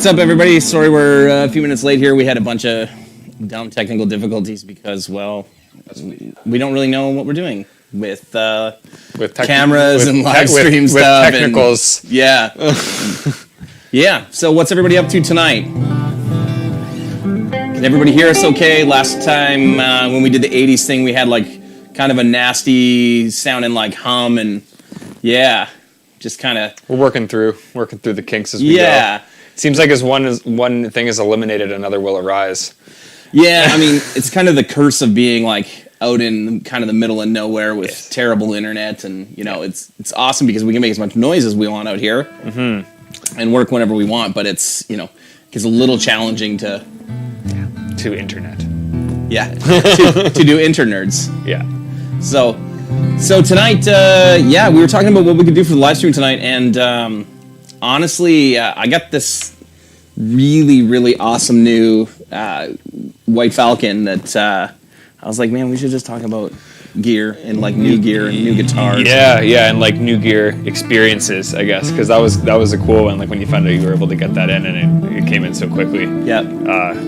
What's up, everybody? Sorry we're a few minutes late here. We had a bunch of dumb technical difficulties because, well, we don't really know what we're doing with cameras and live stream stuff. With technicals. Yeah. Yeah. So what's everybody up to tonight? Can everybody hear us okay? Last time when we did the 80s thing, we had like kind of a nasty sounding like hum and yeah, just kind of... We're working through the kinks as we go. Seems like as one thing is eliminated, another will arise. Yeah, I mean, it's kind of the curse of being like out in kind of the middle of nowhere with terrible internet, and you know, it's awesome because we can make as much noise as we want out here and work whenever we want. But it's it's a little challenging to internet. Yeah, to do internerds. Yeah. So tonight, we were talking about what we could do for the live stream tonight, and. Honestly, I got this really, really awesome new White Falcon that I was like, man, we should just talk about gear and like new gear and new guitars. Yeah, and like new gear experiences, I guess, because that was a cool one. Like when you found out you were able to get that in and it came in so quickly. Yeah,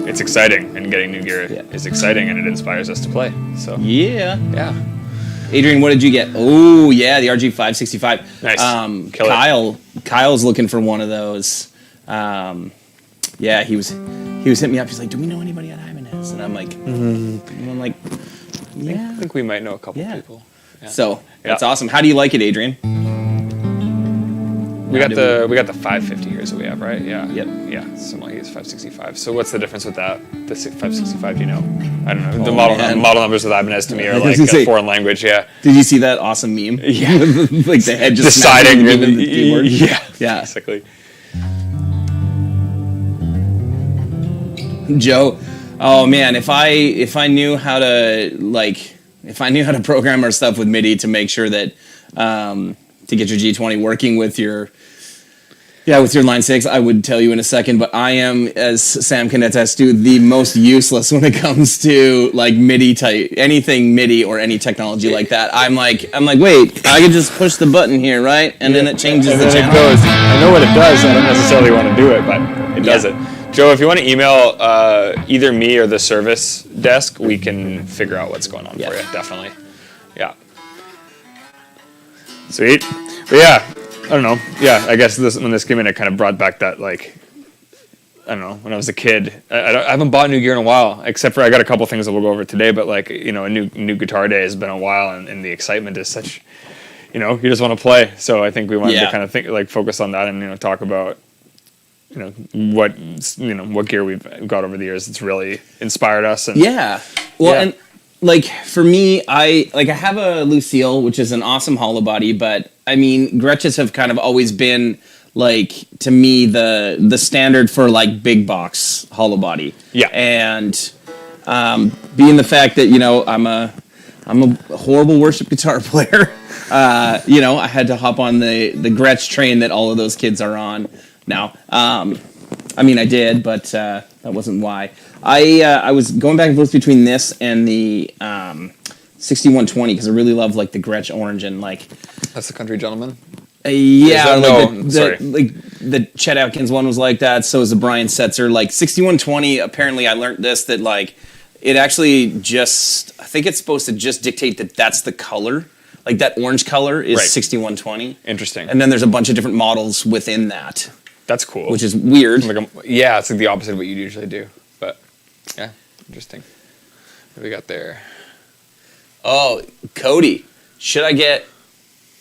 it's exciting, and getting new gear is exciting, and it inspires us to play. So yeah. Adrian, what did you get? Oh, yeah, the RG565. Nice. Kyle's looking for one of those. He was hitting me up. He's like, "Do we know anybody at Ibanez?" And I'm like, yeah. I think we might know a couple people. Yeah. So that's awesome. How do you like it, Adrian? We got the 550 here, so we have, right? Yeah. Yep. Yeah. So he is 565. So what's the difference with that? The 565, do you know? I don't know. The model numbers with Ibanez to me are like a foreign language. Yeah. Did you see that awesome meme? Yeah. Like the head just deciding the keyboard. Yeah. Basically. Joe, oh man, if I knew how to program our stuff with MIDI to make sure that to get your G20 working with your Line 6, I would tell you in a second, but I am, as Sam can attest to, the most useless when it comes to like MIDI type, anything MIDI or any technology like that. I'm like, wait, I can just push the button here, right? And then it changes the channel. It goes. I know what it does. I don't necessarily want to do it, but it does it. Joe, if you want to email either me or the service desk, we can figure out what's going on for you, definitely. Yeah. Sweet. But yeah, I don't know. Yeah, I guess when this came in, it kind of brought back that, like, I don't know, when I was a kid. I haven't bought new gear in a while, except for I got a couple things that we'll go over today, but like, a new guitar day has been a while, and the excitement is such, you just want to play. So I think we wanted to kind of focus on that and, talk about, what gear we've got over the years that's really inspired us. And and like for me, I have a Lucille, which is an awesome hollow body, but I mean, Gretches have kind of always been like, to me, the standard for like big box hollow body. Yeah. And being the fact that, I'm a horrible worship guitar player, I had to hop on the Gretsch train that all of those kids are on now. I mean, I did, but that wasn't why. I was going back and forth between this and the 6120 because I really love like the Gretsch orange and like. That's the Country Gentleman. The Chet Atkins one was like that. So is the Brian Setzer. Like 6120. Apparently, I learned this that like it actually I think it's supposed to just dictate that that's the color. Like that orange color is 6120. Interesting. And then there's a bunch of different models within that. That's cool. Which is weird. It's like the opposite of what you usually do. But yeah, interesting. What do we got there? Oh, Cody, should I get?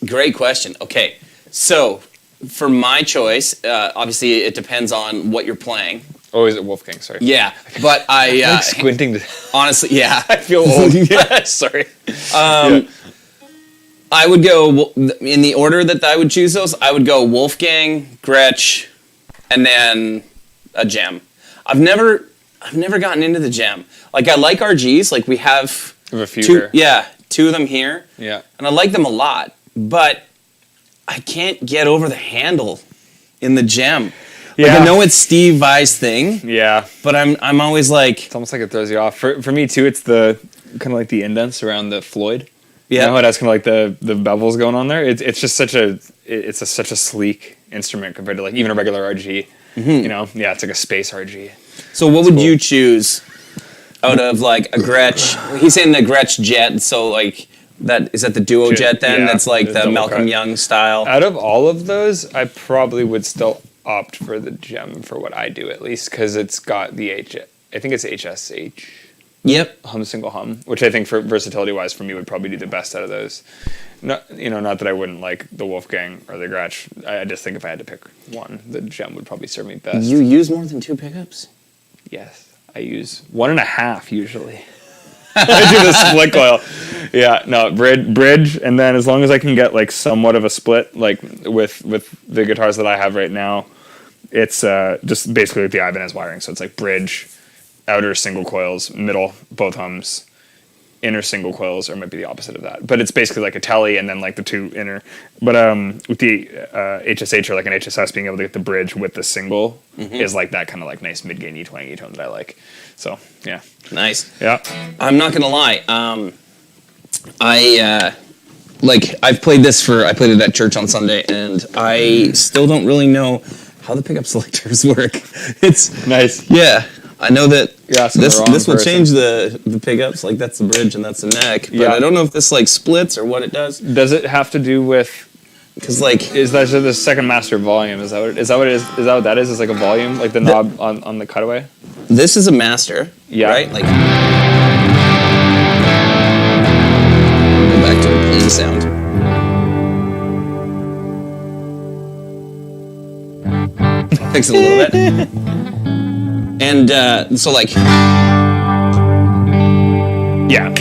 Great question. Okay, so for my choice, obviously it depends on what you're playing. Oh, is it Wolfgang? Sorry. Yeah, but I I'm like squinting. honestly, yeah, I feel old. Sorry. I would go in the order that I would choose those. I would go Wolfgang, Gretsch, and then a gem. I've never gotten into the gem. Like I like RGs. Like we have a few here. Yeah, 2 of them here. Yeah, and I like them a lot, but I can't get over the handle in the gem. Yeah. Like I know it's Steve Vai's thing. Yeah, but I'm always like, it's almost like it throws you off. For me too, it's the kind of like the indents around the Floyd. yeah, You know, it has kind of like the bevels going on there. It's just such a sleek instrument compared to like even a regular RG. Mm-hmm. You know, yeah, it's like a space RG. So what would you choose out of like a Gretsch? He's saying the Gretsch Jet. So like is that the Duo Jet then? Yeah, That's like the Malcolm cut. Young style. Out of all of those, I probably would still opt for the gem for what I do at least because it's got the I think it's HSH. Yep. Single hum, which I think for versatility wise for me would probably do the best out of those. Not that I wouldn't like the Wolfgang or the Gretsch. I just think if I had to pick one, the gem would probably serve me best. You use more than 2 pickups? Yes, I use 1.5 usually. I do the split coil. Yeah, no, bridge, and then as long as I can get like somewhat of a split, like with the guitars that I have right now, it's just basically like the Ibanez wiring. So it's like bridge, outer single coils, middle both hums, inner single coils, or it might be the opposite of that. But it's basically like a telly and then like the 2 inner. But with the HSH or like an HSS, being able to get the bridge with the single is like that kind of like nice mid-gain E20 E-tone that I like. So yeah, Nice. yeah. I'm not gonna lie. I've played it at church on Sunday, and I still don't really know how the pickup selectors work. It's Nice. Yeah, I know that This will change the pickups. Like that's the bridge and that's the neck. But Yeah. I don't know if this like splits or what it does. Does it have to do with? Because like Is that the second master volume? Is that what it is? Is that what that is? Is like a volume, like the knob on the cutaway? this is a master. Yeah. Right. Like go back to a clean sound. Fix it a little bit. And so like. Yeah.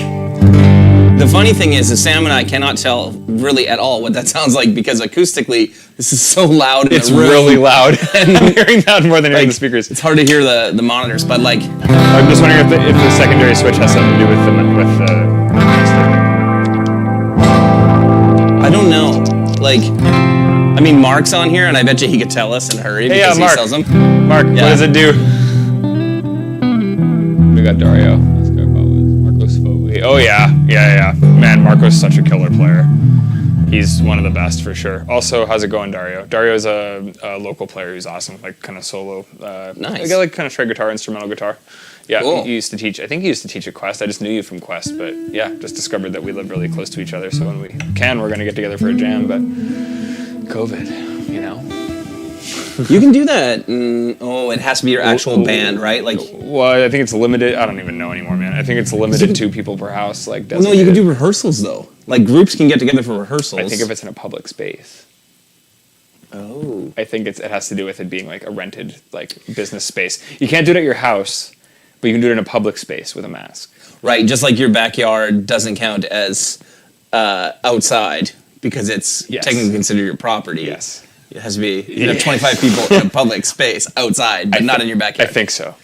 The funny thing is Sam and I cannot tell really at all what that sounds like because acoustically this is so loud. It's really loud. And I'm hearing that more than hearing the speakers. It's hard to hear the monitors, but like I'm just wondering if the secondary switch has something to do with the I don't know. Like I mean Mark's on here and I bet you he could tell us in a hurry because Mark. he sells them. Mark, Yeah. what does it do? We got Dario. Let's go Marcos Fogli. Oh yeah. Man, Marco's such a killer player. He's one of the best for sure. Also, how's it going, Dario? Dario's a local player who's awesome, like kind of solo. Nice. I got like kind of shred guitar, instrumental guitar. Yeah, Cool. he used to teach. I think he used to teach at Quest. I just knew you from Quest, but yeah, just discovered that we live really close to each other. So when we can, we're gonna get together for a jam. But COVID, you know. You can do that. It has to be your actual band, right? Like Well, I think it's limited. I don't even know anymore, man. I think it's limited 2 people per house. Like, no, you can do rehearsals though. Like groups can get together for rehearsals. I think if it's in a public space. Oh. I think it has to do with it being like a rented like business space. You can't do it at your house, but you can do it in a public space with a mask. Right, just like your backyard doesn't count as outside because it's Yes. technically considered your property. Yes. It has to be, you have 25 people in a public space outside, but not in your I backyard. think so.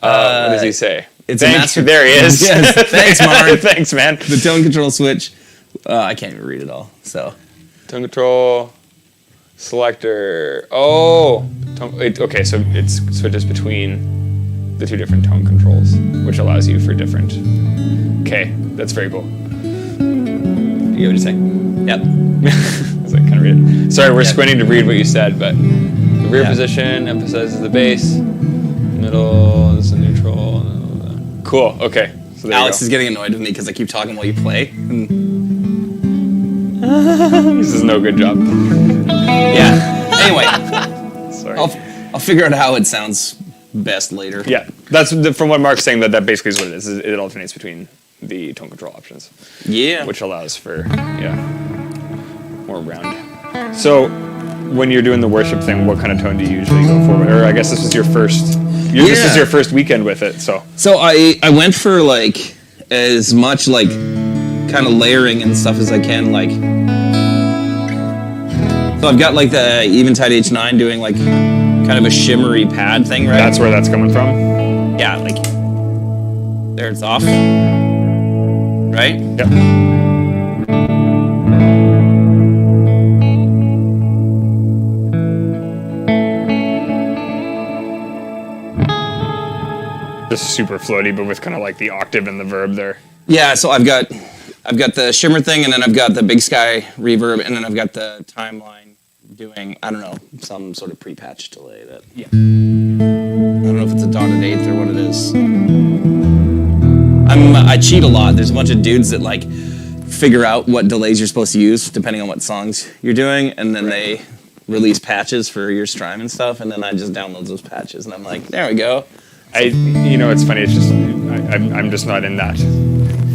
What does he say? It's a Thanks. master- There he is. Yes, thanks, Mark. Thanks, man. The tone control switch, I can't even read it all, so. Tone control selector. Oh, okay. So it switches between the 2 different tone controls, which allows you for different. Okay, that's very cool. You get what you're saying? Yep. I was like, kind of read it. Sorry, we're squinting to read what you said, but the rear Yeah. position emphasizes the bass. Middle is a neutral. Cool. Okay. So there Alex you is getting annoyed with me because I keep talking while you play. go. This is no good job. Yeah. Anyway, Sorry. I'll figure out how it sounds best later. Yeah, that's from what Mark's saying. That basically is what it is. It alternates between the tone control options, Yeah. which allows for more round. So, when you're doing the worship thing, what kind of tone do you usually go for? Or I guess this was your first This is your first weekend with it, so. So I went for like as much like kind of layering and stuff as I can, like. So I've got like the Eventide H9 doing like kind of a shimmery pad thing, right? That's where that's coming from? Yeah, like there it's off. Right? Yep. Just super floaty, but with kind of like the octave and the verb there. Yeah, so I've got the shimmer thing, and then I've got the Big Sky reverb, and then I've got the timeline doing, I don't know, some sort of pre-patch delay that, yeah. I don't know if it's a dotted eighth or what it is. I cheat a lot. There's a bunch of dudes that like figure out what delays you're supposed to use depending on what songs you're doing, and then they release patches for your Strymon and stuff, and then I just download those patches, and I'm like, there we go. It's funny. It's just I'm just not in that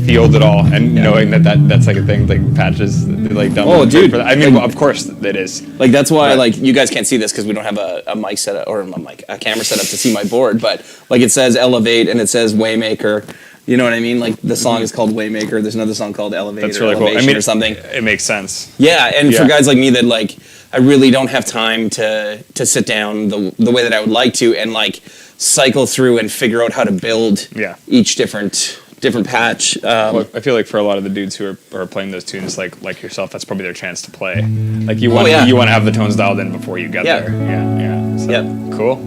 field at all, and knowing that's like a thing, like patches, like done. Oh, dude! For that. I mean, well, of course it is. Like that's why, like you guys can't see this because we don't have a mic set up or a camera set up to see my board. But like it says Elevate and it says Waymaker. You know what I mean? Like the song is called Waymaker. There's another song called Elevate. That's or really Elevation cool. I mean, or something. It makes sense. Yeah, and for guys like me that like I really don't have time to sit down the way that I would like to and like cycle through and figure out how to build each different patch. Well, I feel like for a lot of the dudes who are playing those tunes, like yourself, that's probably their chance to play. Like you want to have the tones dialed in before you get there. Yeah. So, cool.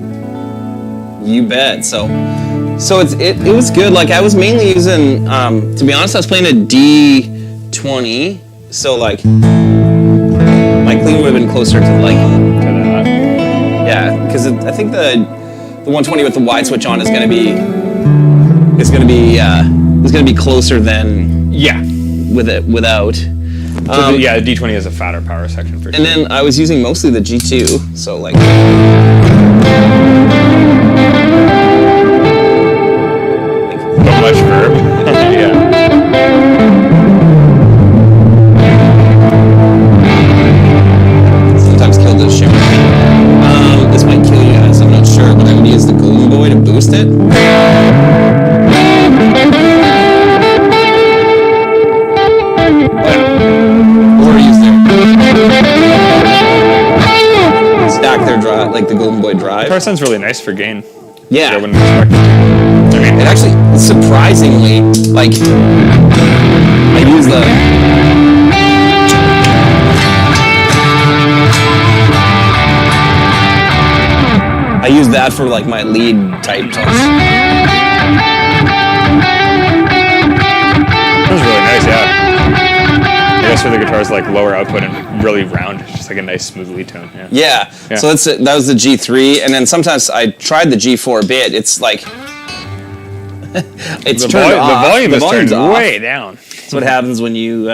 You bet. So it was good. Like I was mainly using, to be honest, I was playing a D20. So like my clean would have been closer to like because I think the 120 with the wide switch on is gonna be closer than with it without. So the D20 has a fatter power section for sure. And then I was using mostly the G2, so like. So much verb. Yeah. Sometimes kill the shimmer. This might kill you guys, I'm not sure, but I would use the Golden Boy to boost it. Or use their stack their drive, like the Golden Boy drive. Guitar sounds really nice for gain. Yeah. I wouldn't expect. I mean, it actually, surprisingly, like, I use that for like my lead type tones. That was really nice, yeah. I guess for the guitars like lower output and really round, it's just like a nice smooth lead tone. Yeah. So that was the G3, and then sometimes I tried the G4 bit. It's like it's turned off. The volume is turned off. Way down. That's what happens when you.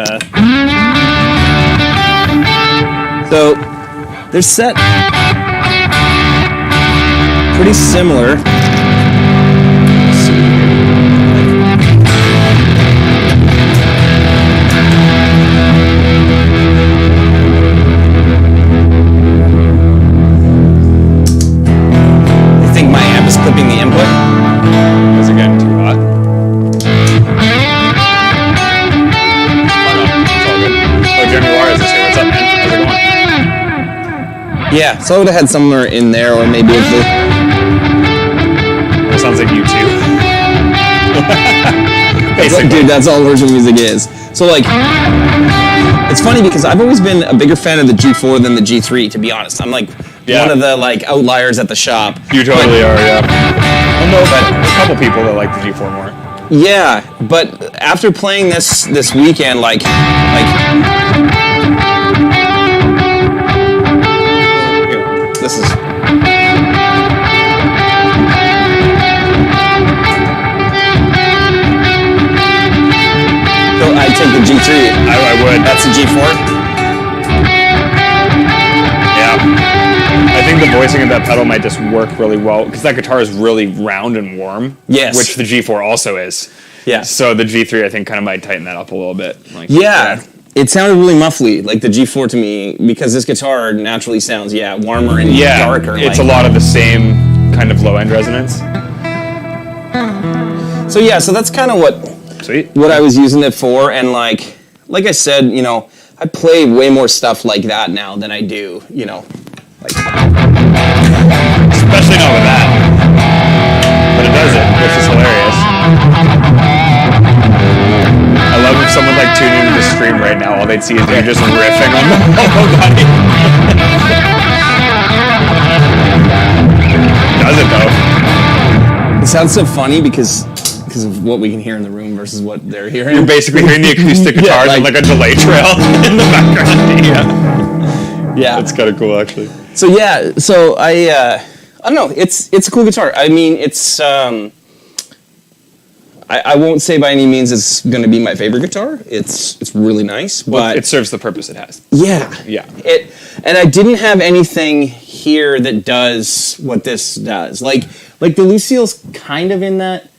So they're set pretty similar. I think my amp is clipping the input. Is it getting too hot? Oh, Jeremy Juarez is here. What's up, man? How's it going? Yeah, so I would have had somewhere in there, or maybe it's the. It sounds like you too. Dude, that's all original music is. So like, it's funny because I've always been a bigger fan of the G4 than the G3. To be honest, I'm like one of the like outliers at the shop. You totally are, yeah. I know, but a couple people that like the G4 more. Yeah, but after playing this weekend, like. This is. So I take the G3. I would. That's the G4. Yeah. I think the voicing of that pedal might just work really well because that guitar is really round and warm. Yes. Which the G4 also is. Yeah. So the G3 I think kind of might tighten that up a little bit. Like, yeah. It sounded really muffly, like the G4 to me, because this guitar naturally sounds, warmer and darker. It's a lot of the same kind of low end resonance. So yeah, so that's kind of what I was using it for, and like I said, you know, I play way more stuff like that now than I do, you know, like especially not with that. But it does it, which is hilarious. I love if someone like tuned into the stream right now, all they'd see is you just riffing on the whole body. Does it though? it sounds so funny because of what we can hear in the room versus what they're hearing. You're basically hearing the acoustic guitars like, and like a delay trail in the background. Yeah, that's kind of cool actually. So yeah, so I don't know. It's a cool guitar. I mean, it's I won't say by any means it's going to be my favorite guitar. It's really nice, but it serves the purpose it has. Yeah. And I didn't have anything here that does what this does. Like the Lucille's kind of in that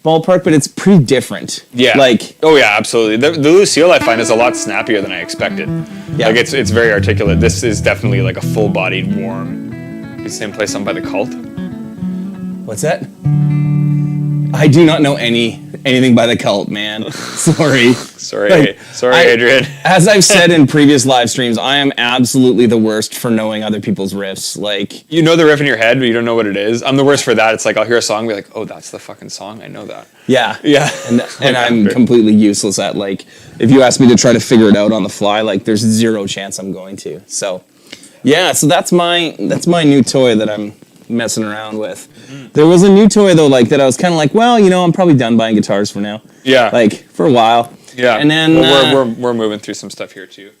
ballpark, but it's pretty different. Yeah. Oh yeah, absolutely. The Lucille I find is a lot snappier than I expected. Yeah. Like it's very articulate. This is definitely like a full-bodied, warm. The same place on by the Cult. What's that? I do not know anything by the Cult, man. Sorry. Sorry, Adrian. As I've said in previous live streams, I am absolutely the worst for knowing other people's riffs. Like, you know the riff in your head, but you don't know what it is. I'm the worst for that. It's like I'll hear a song and be like, oh, that's the fucking song. I know that. Yeah. And I'm great. completely useless at, like, if you ask me to try to figure it out on the fly, like, there's zero chance I'm going to. So, yeah, so that's my new toy that I'm messing around with. There was a new toy though, like that I was kind of like, well, you know, I'm probably done buying guitars for now. Yeah. Like for a while. Yeah. And then we're moving through some stuff here too.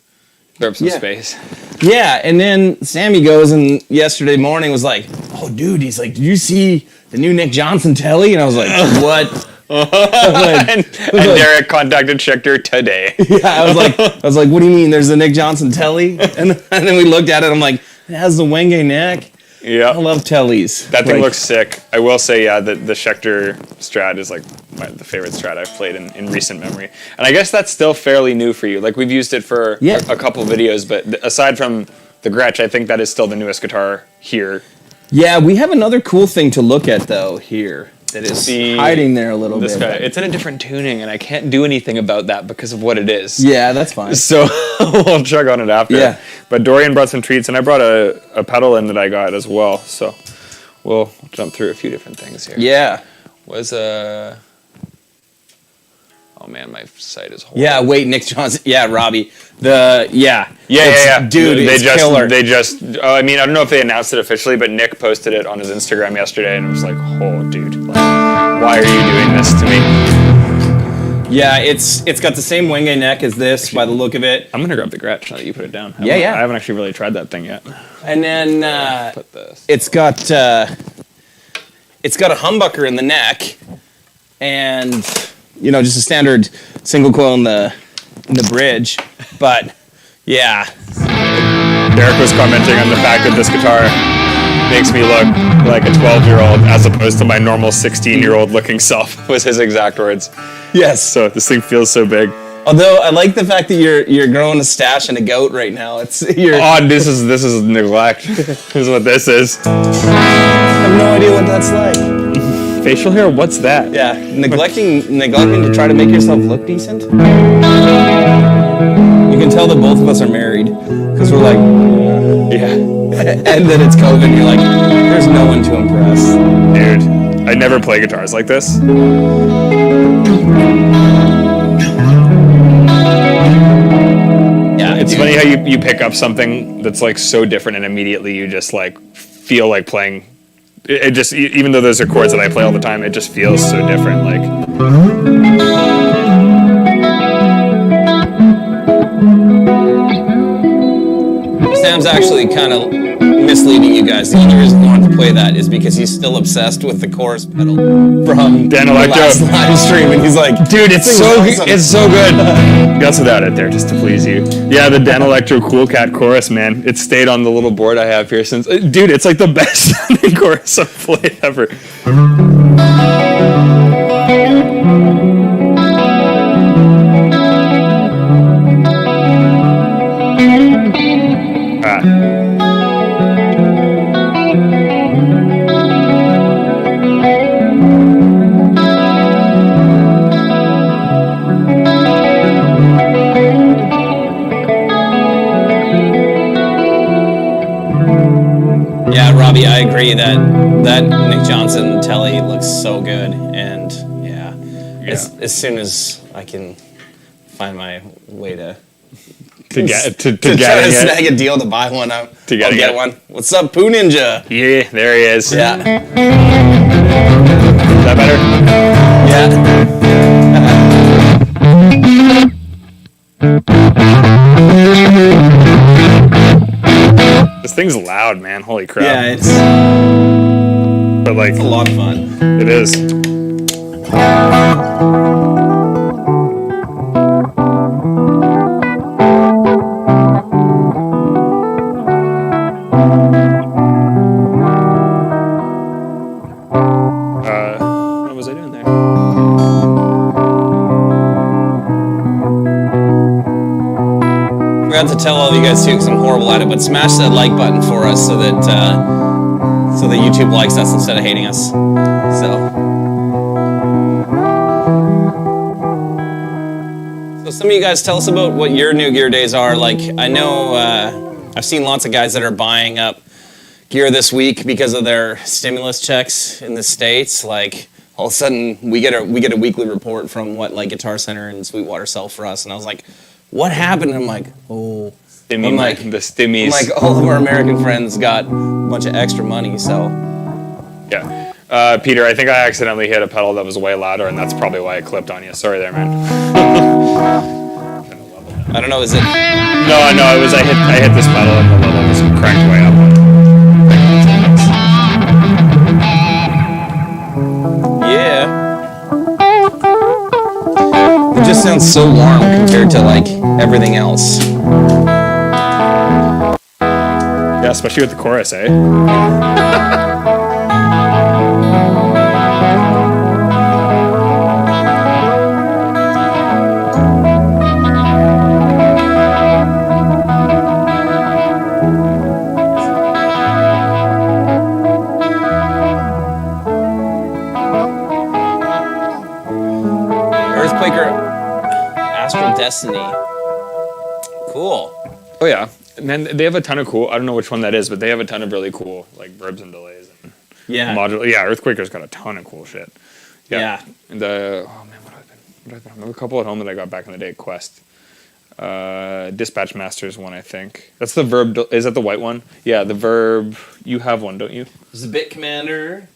Grab some space. Yeah, and then Sammy goes and yesterday morning was like, oh dude, he's like, did you see the new Nick Johnson telly? And I was like, what? And Derek contacted Schecter today. Yeah, I was like, what do you mean? There's a Nick Johnson telly? And then we looked at it. I'm like, it has the Wenge neck. Yeah, I love tellies. That thing looks sick. I will say, yeah, the Schecter Strat is like the favorite Strat I've played in recent memory. And I guess that's still fairly new for you. Like we've used it for a couple videos, but aside from the Gretsch, I think that is still the newest guitar here. Yeah, we have another cool thing to look at though here. That is hiding there a little bit. Guy, it's in a different tuning, and I can't do anything about that because of what it is. Yeah, that's fine. So we'll check on it after. Yeah. But Dorian brought some treats, and I brought a pedal in that I got as well. So we'll jump through a few different things here. Yeah. Oh man, my site is horrible. Yeah, wait, Nick Johnson. Yeah, Robbie. Yeah. Dude, it's killer. They just. I mean, I don't know if they announced it officially, but Nick posted it on his Instagram yesterday, and it was like, "Oh, dude, like, why are you doing this to me?" Yeah, it's got the same Wenge neck as this by the look of it. I'm gonna grab the Gretsch now that you put it down. I haven't actually really tried that thing yet. And then put this. It's got a humbucker in the neck, and you know, just a standard single coil in the bridge. But yeah, Derek was commenting on the fact that this guitar makes me look like a 12-year-old as opposed to my normal 16-year-old looking self, was his exact words. Yes. So this thing feels so big. Although I like the fact that you're growing a stash and a goat right now. This is neglect. This is what this is. I have no idea what that's like. Facial hair? What's that? Yeah, neglecting to try to make yourself look decent. You can tell that both of us are married because we're like, yeah. And then it's COVID and you're like, there's no one to impress. Dude, I never play guitars like this. Yeah, it's funny how you pick up something that's like so different and immediately you just like feel like playing. It just, even though those are chords that I play all the time, it just feels so different. Like, Sam's actually kind of misleading you guys. The only reason he wanted to play that is because he's still obsessed with the chorus pedal from Dan the Electro last live stream, and he's like, dude, it's so good. Gus without it there just to please you. Yeah, the Dan Electro Cool Cat chorus, man. It stayed on the little board I have here since. Dude, it's like the best sounding chorus I've played ever. agree that Nick Johnson telly looks so good, and yeah. As soon as I can find my way to get try to snag a deal to buy one, I'll get one. What's up, Poo Ninja? Yeah, there he is. Yeah. Is that better? Yeah. This thing's loud, man. Holy crap. Yeah, it's a lot of fun. It is. What was I doing there? Forgot to tell all of you guys too, because I'm horrible at it. But smash that like button for us, so that YouTube likes us instead of hating us. So some of you guys tell us about what your new gear days are. Like, I know I've seen lots of guys that are buying up gear this week because of their stimulus checks in the States. Like, all of a sudden we get a weekly report from what like Guitar Center and Sweetwater sell for us, and I was like, what happened? And I'm like, oh, the stimmies. I'm like, all of our American friends got a bunch of extra money, so. Yeah. Peter, I think I accidentally hit a pedal that was way louder, and that's probably why it clipped on you. Sorry there, man. I don't know, is it? No, it was I hit this pedal and the level was cranked way up. Yeah. It just sounds so warm compared to like everything else. Yeah, especially with the chorus, eh? Destiny. Cool. Oh yeah. Man, they have a ton of cool, I don't know which one that is, but they have a ton of really cool like verbs and delays and modular. Yeah, Earthquaker's got a ton of cool shit. Yeah. And what have I been? I have a couple at home that I got back in the day at Quest. Dispatch Master's one, I think. That's the verb. Is that the white one? Yeah, the verb. You have one, don't you? Is the Bit Commander?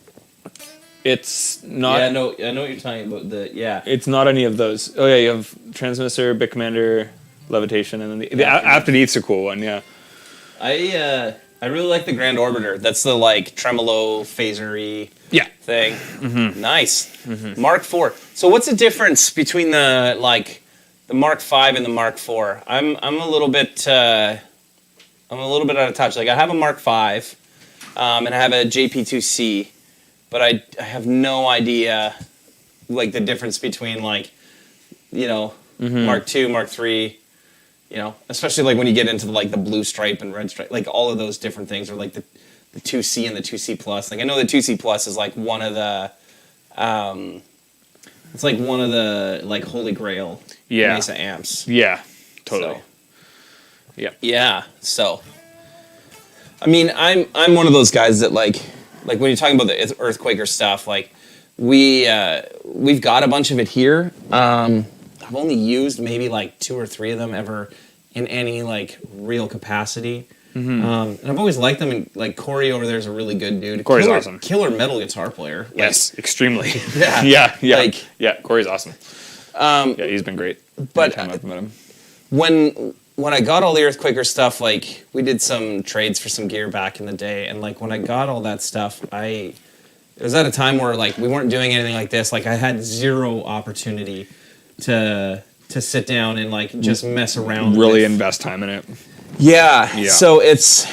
It's not. Yeah, no, I know what you're talking about. It's not any of those. Oh yeah, you have Transmitter, Bit Commander, Levitation, and then the After Neath's a cool one. Yeah. I really like the Grand Orbiter. That's the like tremolo phaser-y thing. Mm-hmm. Nice. Mm-hmm. Mark IV. So what's the difference between the Mark V and the Mark IV? I'm a little bit out of touch. Like I have a Mark V, and I have a JP2C. But I have no idea, like, the difference between, like, Mark II, Mark III, especially, like, when you get into, like, the blue stripe and red stripe, like, all of those different things, or, like, the 2C and the 2C Plus. Like, I know the 2C Plus is, like, one of the, it's, like, one of the, like, holy grail Mesa amps. Yeah, totally. So, yeah, so, I mean, I'm one of those guys that, like when you're talking about the Earthquaker stuff, like we've got a bunch of it here. I've only used maybe like 2 or 3 of them ever in any like real capacity. Mm-hmm. And I've always liked them. And like Corey over there is a really good dude. Corey's awesome. Killer metal guitar player. Like, yes, extremely. Yeah. Yeah. Corey's awesome. Yeah, he's been great. But I've met him. When I got all the Earthquaker stuff, like, we did some trades for some gear back in the day, and, like, when I got all that stuff, it was at a time where, like, we weren't doing anything like this. Like, I had zero opportunity to sit down and, like, just mess around really invest time in it. Yeah. So it's,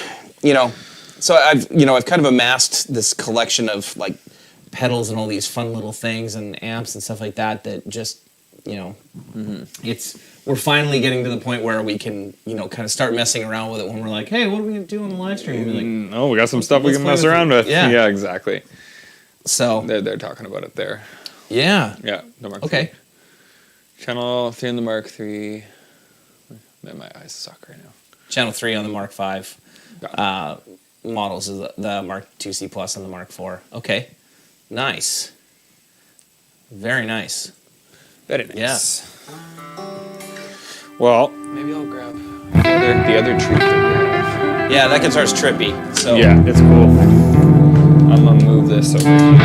so I've kind of amassed this collection of, like, pedals and all these fun little things and amps and stuff like that just, we're finally getting to the point where we can, kind of start messing around with it when we're like, hey, what are we going to do on the live stream? We're like, we got some stuff we can mess around with. Yeah, exactly. So they're talking about it there. Yeah. Yeah, the Mark okay. III. Channel 3 on the Mark III. Man, my eyes suck right now. Channel 3 on the Mark V. models is the Mark IIc Plus and the Mark IV. Okay, nice, very nice. Very nice. Yes. Well, maybe I'll grab the other treat that we have. Yeah, that guitar's trippy. So Yeah, it's cool. I'm gonna move this over here.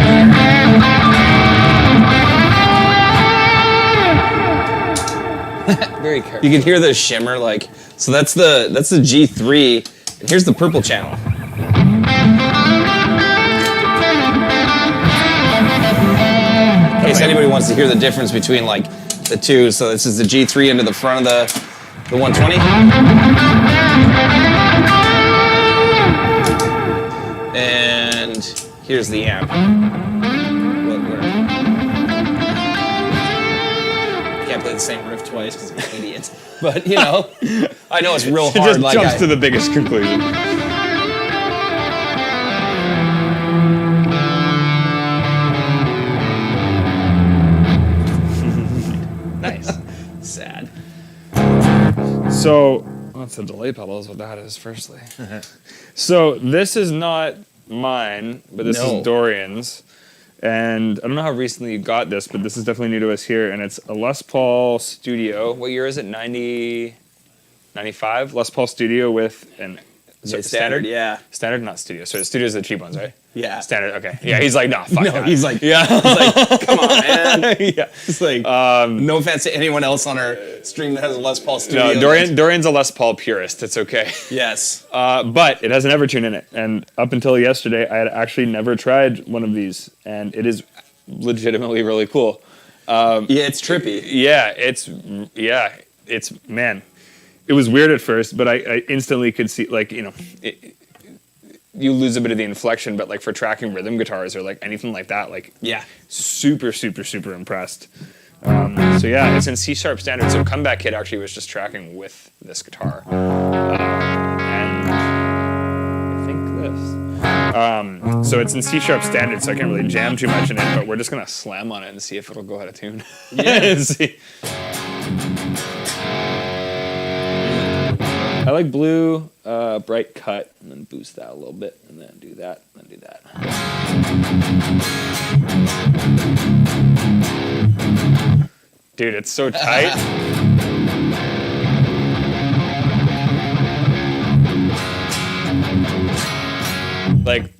Very careful. you can hear the shimmer, like, so that's the G3. And here's the purple channel. In case anybody wants to hear the difference between like the two, so this is the G3 into the front of the 120. And here's the amp. Can't play the same riff twice because I'm an idiot. But you know, I know it's real hard. It just like jumps to the biggest conclusion. Nice. Sad. So, that's a delay pedal is what that is, firstly. So, this is not mine, but this is Dorian's. And I don't know how recently you got this, but this is definitely new to us here. And it's a Les Paul Studio. What year is it? 90, 95? Les Paul Studio with an... Standard? Yeah. Standard, not Studio. So, Studio's the cheap ones, right? Yeah. Standard, okay. Yeah, he's like, nah, fuck No, that. he's like, yeah. He's like, come on, man. Yeah. It's like, no offense to anyone else on our stream that has a Les Paul Studio. No, Dorian's a Les Paul purist. It's okay. Yes. But it has an Evertune in it. And up until yesterday, I had actually never tried one of these. And it is legitimately really cool. Yeah, it's trippy. It's, man. It was weird at first, but I instantly could see, like, you know, you lose a bit of the inflection, but like for tracking rhythm guitars or like anything like that, like, yeah, super, super, super impressed. So yeah, it's in C sharp standard. So Comeback Kid actually was just tracking with this guitar, and I think this. So it's in C sharp standard, so I can't really jam too much in it. But we're just gonna slam on it and see if it'll go out of tune. Yeah. See. I like blue, bright cut, and then boost that a little bit, and then do that, and then do that. Dude, it's so tight. Like,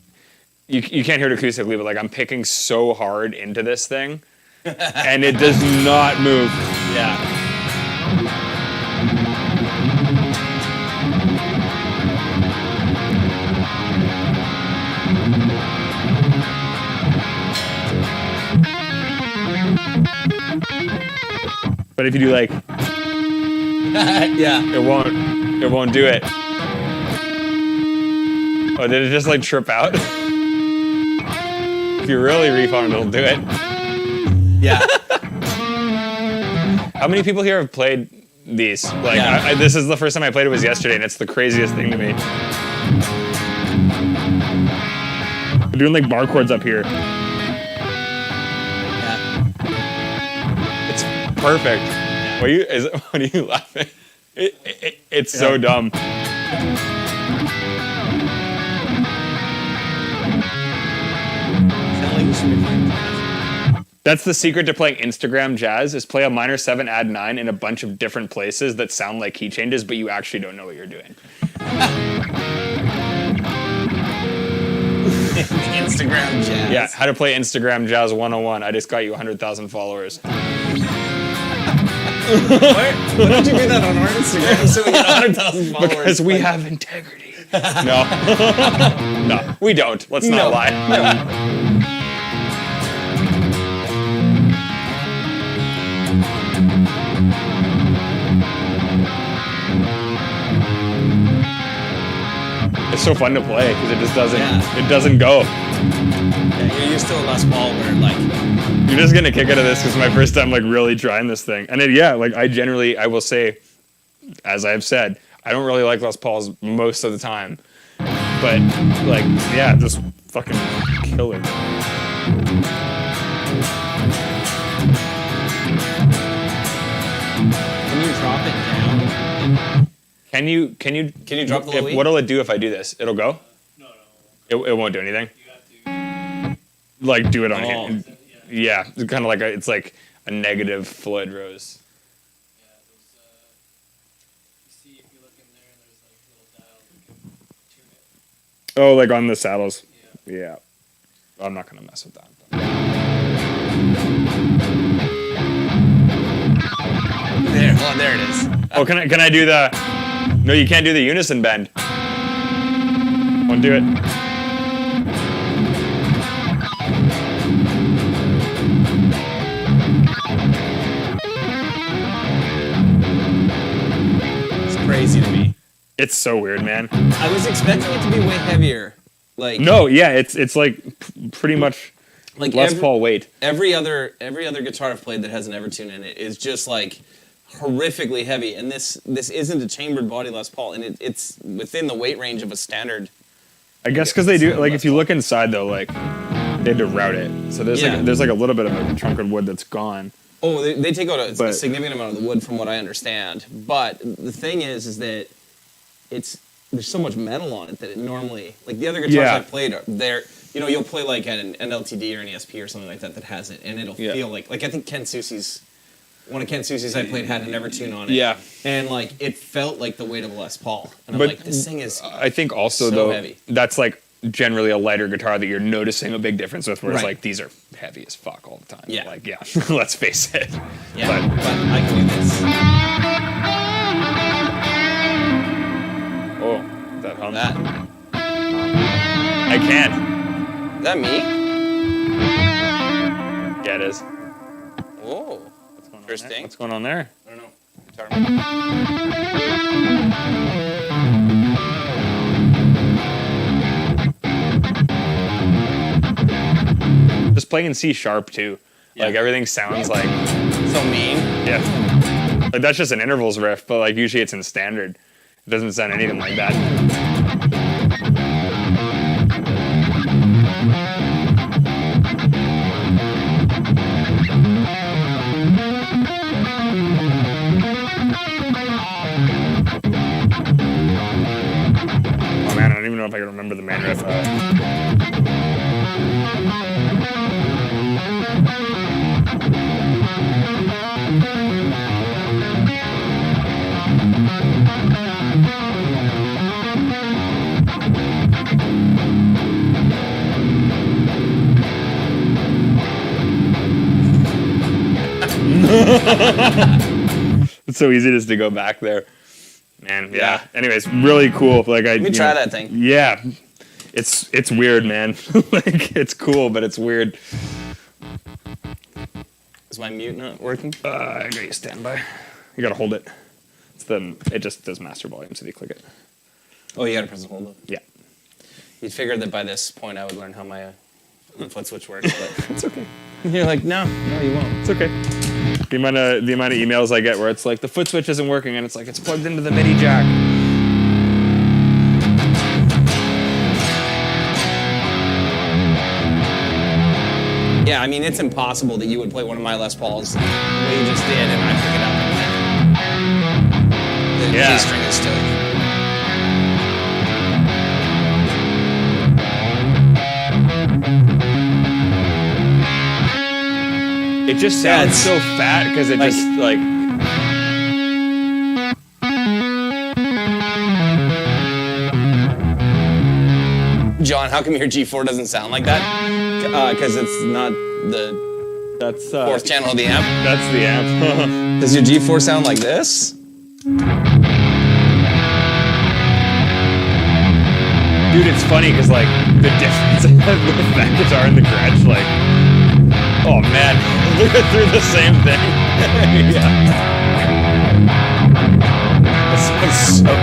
you can't hear it acoustically, but like I'm picking so hard into this thing, and it does not move. Yeah. But if you do like, yeah, it won't do it. Oh, did it just like trip out? If you really reef on it, it'll do it. Yeah. How many people here have played these? Like, Yeah. this is the first time I played it was yesterday, and it's the craziest thing to me. We're doing like bar chords up here. Yeah. It's perfect. What are you laughing? It's so dumb. That's the secret to playing Instagram jazz, is play a minor 7, add 9 in a bunch of different places that sound like key changes, but you actually don't know what you're doing. Instagram jazz. Yeah, how to play Instagram jazz 101. I just got you 100,000 followers. Why don't you do that on our Instagram so we get 100,000 followers? Because we have integrity. No. No, we don't. Let's not lie. No. It's so fun to play because it just doesn't. Yeah. It doesn't go. Yeah, you're used to a Les Paul where like You're just gonna kick out of this because it's my first time like really trying this thing, and like I will say, as I've said, I don't really like Les Pauls most of the time, but like yeah, just fucking killer. Can you drop it down? Can you Can you drop the little E? What'll it do if I do this? It'll go? No, It won't do anything. You have to. Like do it on Oh. here. Yeah, it's kind of like it's like a negative Floyd Rose. Yeah, those. You see, if you look in there, there's like little dials that can tune it. Oh, like on the saddles. Yeah. Yeah. I'm not gonna mess with that. There it is. Oh, can I do the? No, you can't do the unison bend. Won't do it. It's crazy to me. It's so weird, man. I was expecting it to be way heavier. Like No, yeah, it's like pretty much like Les Paul weight. every other guitar I've played that has an Evertune in it is just like horrifically heavy, and this isn't a chambered body Les Paul, and it's within the weight range of a standard. I guess because they do like if you look inside though, like they had to route it. So there's Yeah. like a little bit of a chunk of wood that's gone. Oh, they take out a But- significant amount of the wood, from what I understand. But the thing is that there's so much metal on it that it normally, like the other guitars Yeah. I've played, you'll play like an LTD or an ESP or something like that has it, and it'll Yeah. feel like I think one of Ken Susie's I played had an Evertune on it. Yeah. And like it felt like the weight of a Les Paul, and I'm But like, this thing is I think also so though heavy. that's like generally a lighter guitar that you're noticing a big difference with, where it's Right. like these are heavy as fuck all the time. Yeah. Like yeah, let's face it. yeah, But but I can do this. oh, that hum. That I can't. is that me? Yeah, it is. Oh, What's going on there? Interesting. What's going on there? I don't know. Just playing in C sharp too. Like Yeah. everything sounds like So mean. yeah. Like that's just an intervals riff, but like usually it's in standard. It doesn't sound anything like that. Oh man, I don't even know if I can remember the main riff. It's so easy just to go back there. Man, yeah. Yeah. Anyways, really cool. Like Let me try that thing. Yeah. It's weird, man. Like it's cool, but it's weird. Is my mute not working? I got you standby. You gotta hold it. It just does master volume, so you click it. Oh, you gotta press and hold it. Yeah. You'd figured that by this point I would learn how my foot switch works, but it's okay. You're like, no, you won't. It's okay. The amount of emails I get where it's like the foot switch isn't working and it's like it's plugged into the MIDI jack. Yeah, I mean, it's impossible that you would play one of my Les Pauls the way you just did, and I pick it up and the Yeah. G string is still. It just sounds it's- so fat because it like- just like John, how come your G4 doesn't sound like that? Because it's not the that's fourth channel of the amp. that's the amp. Does your G4 sound like this? Dude, it's funny because like the difference with that guitar and the garage, like, oh man, through the same thing. Yeah. It sounds so.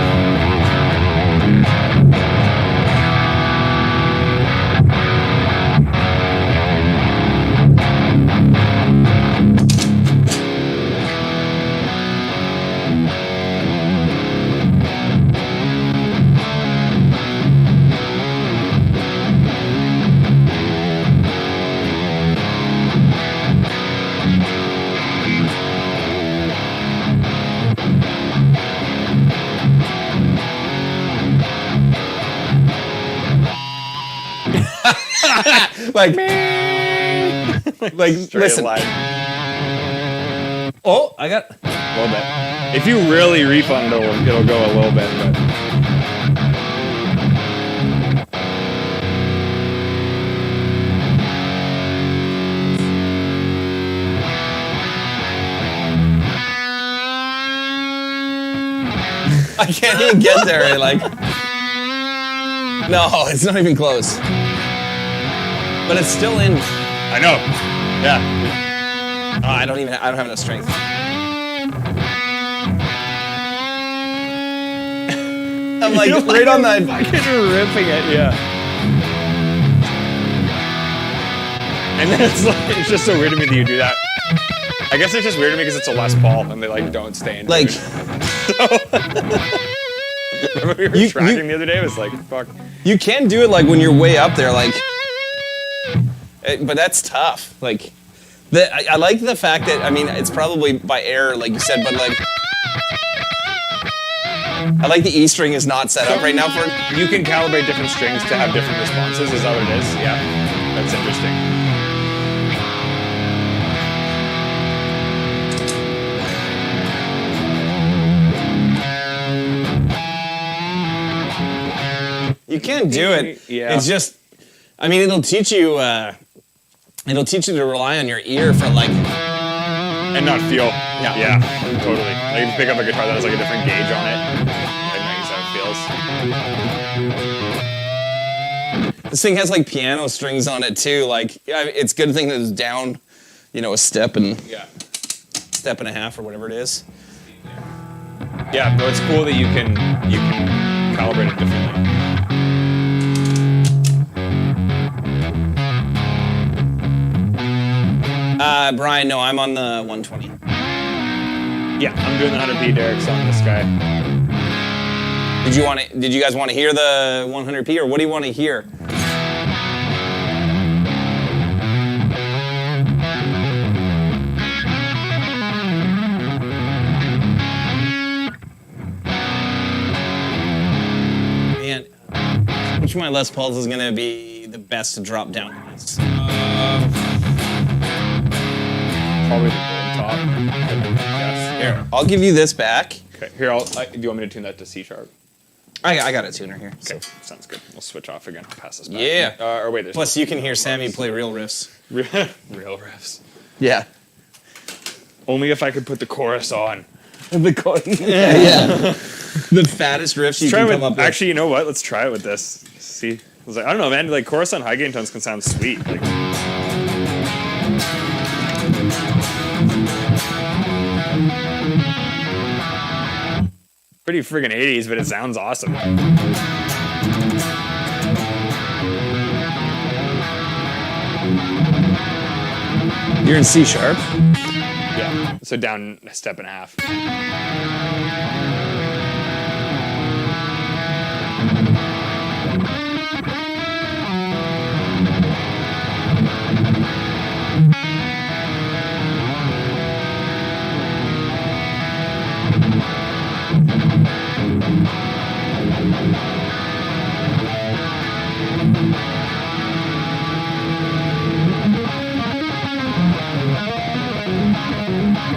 like, Straight listen. line. Oh, I got. A little bit. If you really refund, it'll go a little bit. But. I can't even get there. Like, no, it's not even close. But it's still in. I know. Yeah. Oh, I don't have enough strength. I'm like right on that. Fucking ripping it, yeah. And then it's just so weird to me that you do that. I guess it's just weird to me because it's a Les Paul and they like don't stay in. Like, remember we were tracking the other day? It was like, fuck. You can do it like when you're way up there, like. But that's tough. Like, I like the fact that, I mean, it's probably by error, like you said, but like. I like the E string is not set up right now for it. You can calibrate different strings to have different responses. Is that what it is? Yeah. That's interesting. You can do it. Yeah. It's just, I mean, it'll teach you to rely on your ear for like. And not feel. Yeah, totally. Like if you pick up a guitar that has like a different gauge on it, like nice how it feels. This thing has like piano strings on it too. Like, it's a good thing that it's down, a step and step and a half or whatever it is. Yeah, no, it's cool that you can calibrate it differently. Brian, no, I'm on the 120. Yeah, I'm doing the 100p. Derek's on this guy. Did you guys want to hear the 100p, or what do you want to hear? Man, which of my Les Pauls is gonna be the best to drop down to this? Probably the top. Yes. Here, I'll give you this back. Okay. Here, do you want me to tune that to C sharp? I got a tuner here. Okay, sounds good. We'll switch off again. Pass this back. Yeah. Or wait, there's. Plus, you can hear Sammy play real riffs. Real riffs. Yeah. Only if I could put the chorus on. Yeah. The fattest riffs you can come up with. Actually, you know what? Let's try it with this. See, I was like, I don't know, man. Like chorus on high gain tones can sound sweet. Like. Pretty friggin' 80s, but it sounds awesome. You're in C sharp? Yeah, so down a step and a half.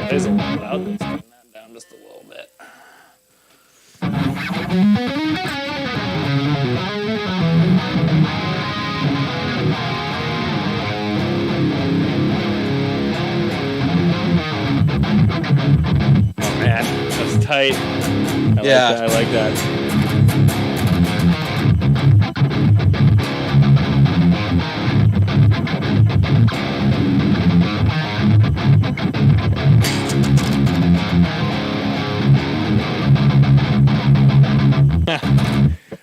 There's a little loud. Let's turn that down just a little bit. Oh man, that's tight. I like that.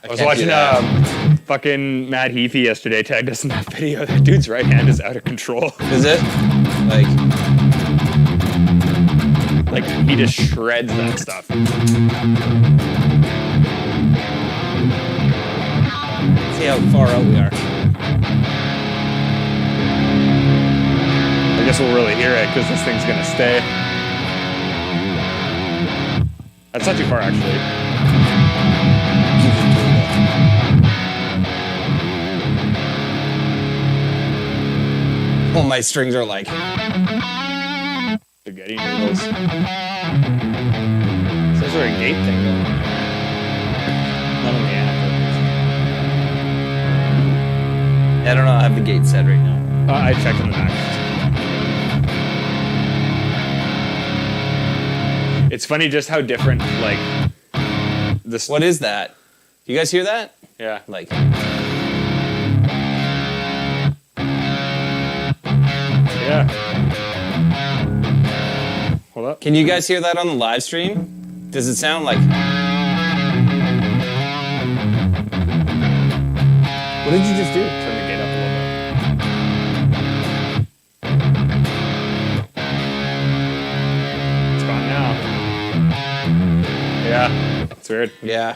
I was watching fucking Matt Heafy yesterday, tagged us in that video. That dude's right hand is out of control. Is it? Like he just shreds that stuff. See how far out we are. I guess we'll really hear it because this thing's gonna stay. That's not too far actually. All my strings are like. Spaghetti noodles. Some sort of gate thing going on. Not on the app. I don't know. I have the gate set right now. I checked on the back. It's funny just how different, like, this. What is that? You guys hear that? Yeah. Like. Yeah. Hold up. Can you guys hear that on the live stream? Does it sound like? What did you just do? Turn the gate up a little bit. It's gone now. Yeah. It's weird. Yeah.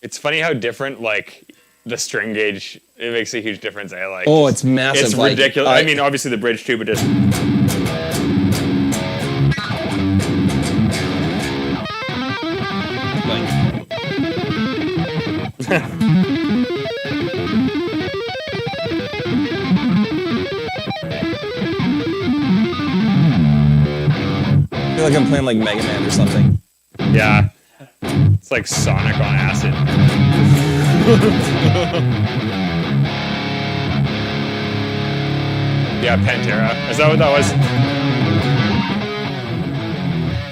It's funny how different, like, the string gauge, it makes a huge difference. Oh, it's massive. It's ridiculous. I mean, obviously the bridge too, but just. I feel like I'm playing like Mega Man or something. Yeah. It's like Sonic on acid. Yeah, Pantera. Is that what that was?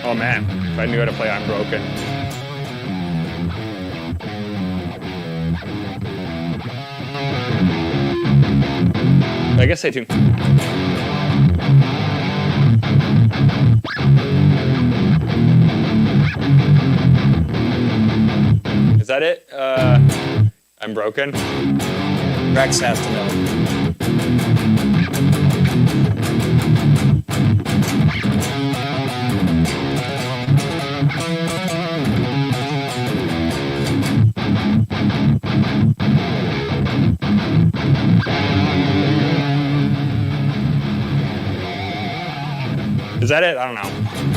Oh man, if I knew how to play I'm Broken. I guess I do. Is that it? I'm Broken. Rex has to know. Is that it? I don't know.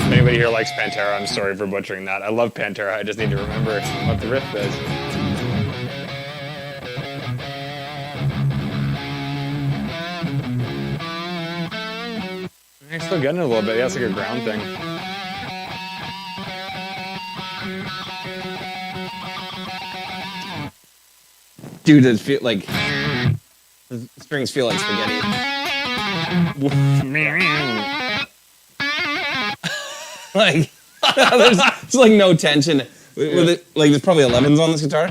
If anybody here likes Pantera, I'm sorry for butchering that. I love Pantera. I just need to remember what the riff is. I'm still getting it a little bit. Yeah, it's like a ground thing. Dude, it feel like the strings feel like spaghetti. Like there's like no tension with it. Like there's probably 11s on this guitar.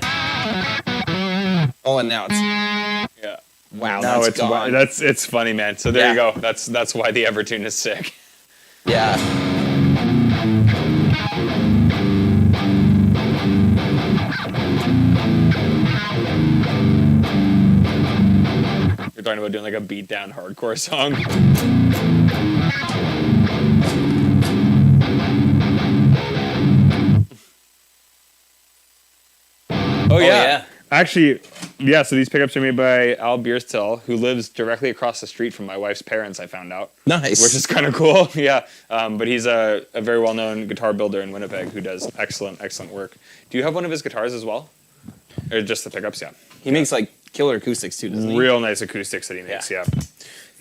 Oh, and now it's Yeah. wow. No, That's it's gone. it's funny, man. So there Yeah. you go. That's why the Evertune is sick. Yeah. You're talking about doing like a beatdown hardcore song. Oh yeah. Actually, yeah, so these pickups are made by Al Bierstel, who lives directly across the street from my wife's parents, I found out. Nice. Which is kind of cool, yeah. But he's a very well-known guitar builder in Winnipeg who does excellent, excellent work. Do you have one of his guitars as well? Or just the pickups, yeah. He makes like killer acoustics too, doesn't he? Real nice acoustics that he makes, yeah.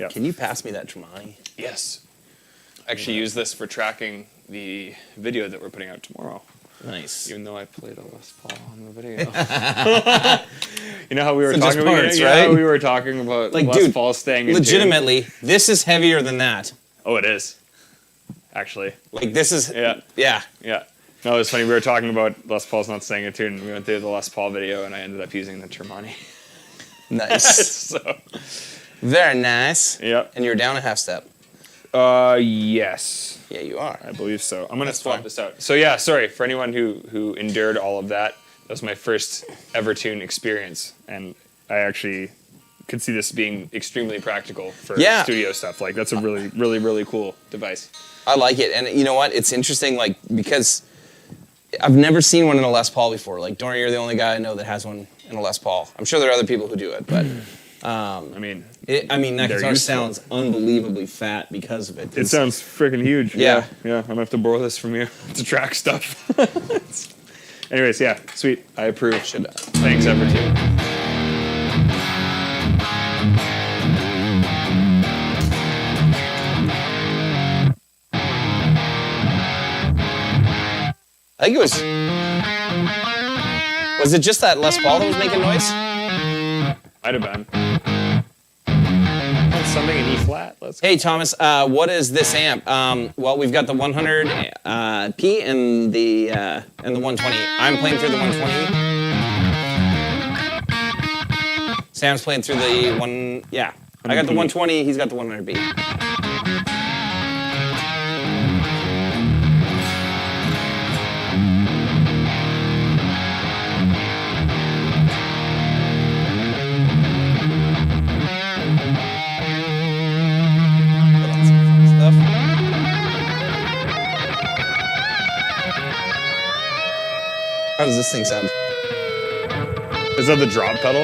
Yeah. Can you pass me that Tremonti? Yes. I actually use this for tracking the video that we're putting out tomorrow. Nice. Even though I played a Les Paul on the video. You know how we were So just talking parts, yeah, right? we were talking about Like, Les dude, Paul staying in tune. Legitimately, this is heavier than that. Oh, it is. Actually. Like this is Yeah. yeah. Yeah. No, it was funny. We were talking about Les Paul's not staying in tune. We went through the Les Paul video and I ended up using the Tremonti. Nice. So, Very nice. yeah. And you're down a half step. Yes. Yeah, you are. I believe so. I'm gonna That's swap fine. this out. So yeah, sorry for anyone who endured all of that. That was my first Evertune experience, and I actually could see this being extremely practical for Yeah. studio stuff. Like that's a really, really, really cool device. I like it. And you know what? It's interesting, like, because I've never seen one in a Les Paul before. Like, Dorian, you're the only guy I know that has one in a Les Paul. I'm sure there are other people who do it, but I mean, that They're guitar useful. sounds unbelievably fat because of it. it sounds freaking huge. Yeah. Yeah. I'm gonna have to borrow this from you to track stuff. Anyways, yeah, sweet. I approve. Should Thanks, Evertune. I think it was. Was it just that Les Paul that was making noise? Might have been. Something in E flat. Let's go. Hey Thomas, what is this amp? Well, we've got the 100 P and the 120. I'm playing through the 120. Sam's playing through the one. Yeah, I got the 120. He's got the 100 B. How does this thing sound? Is that the drop pedal?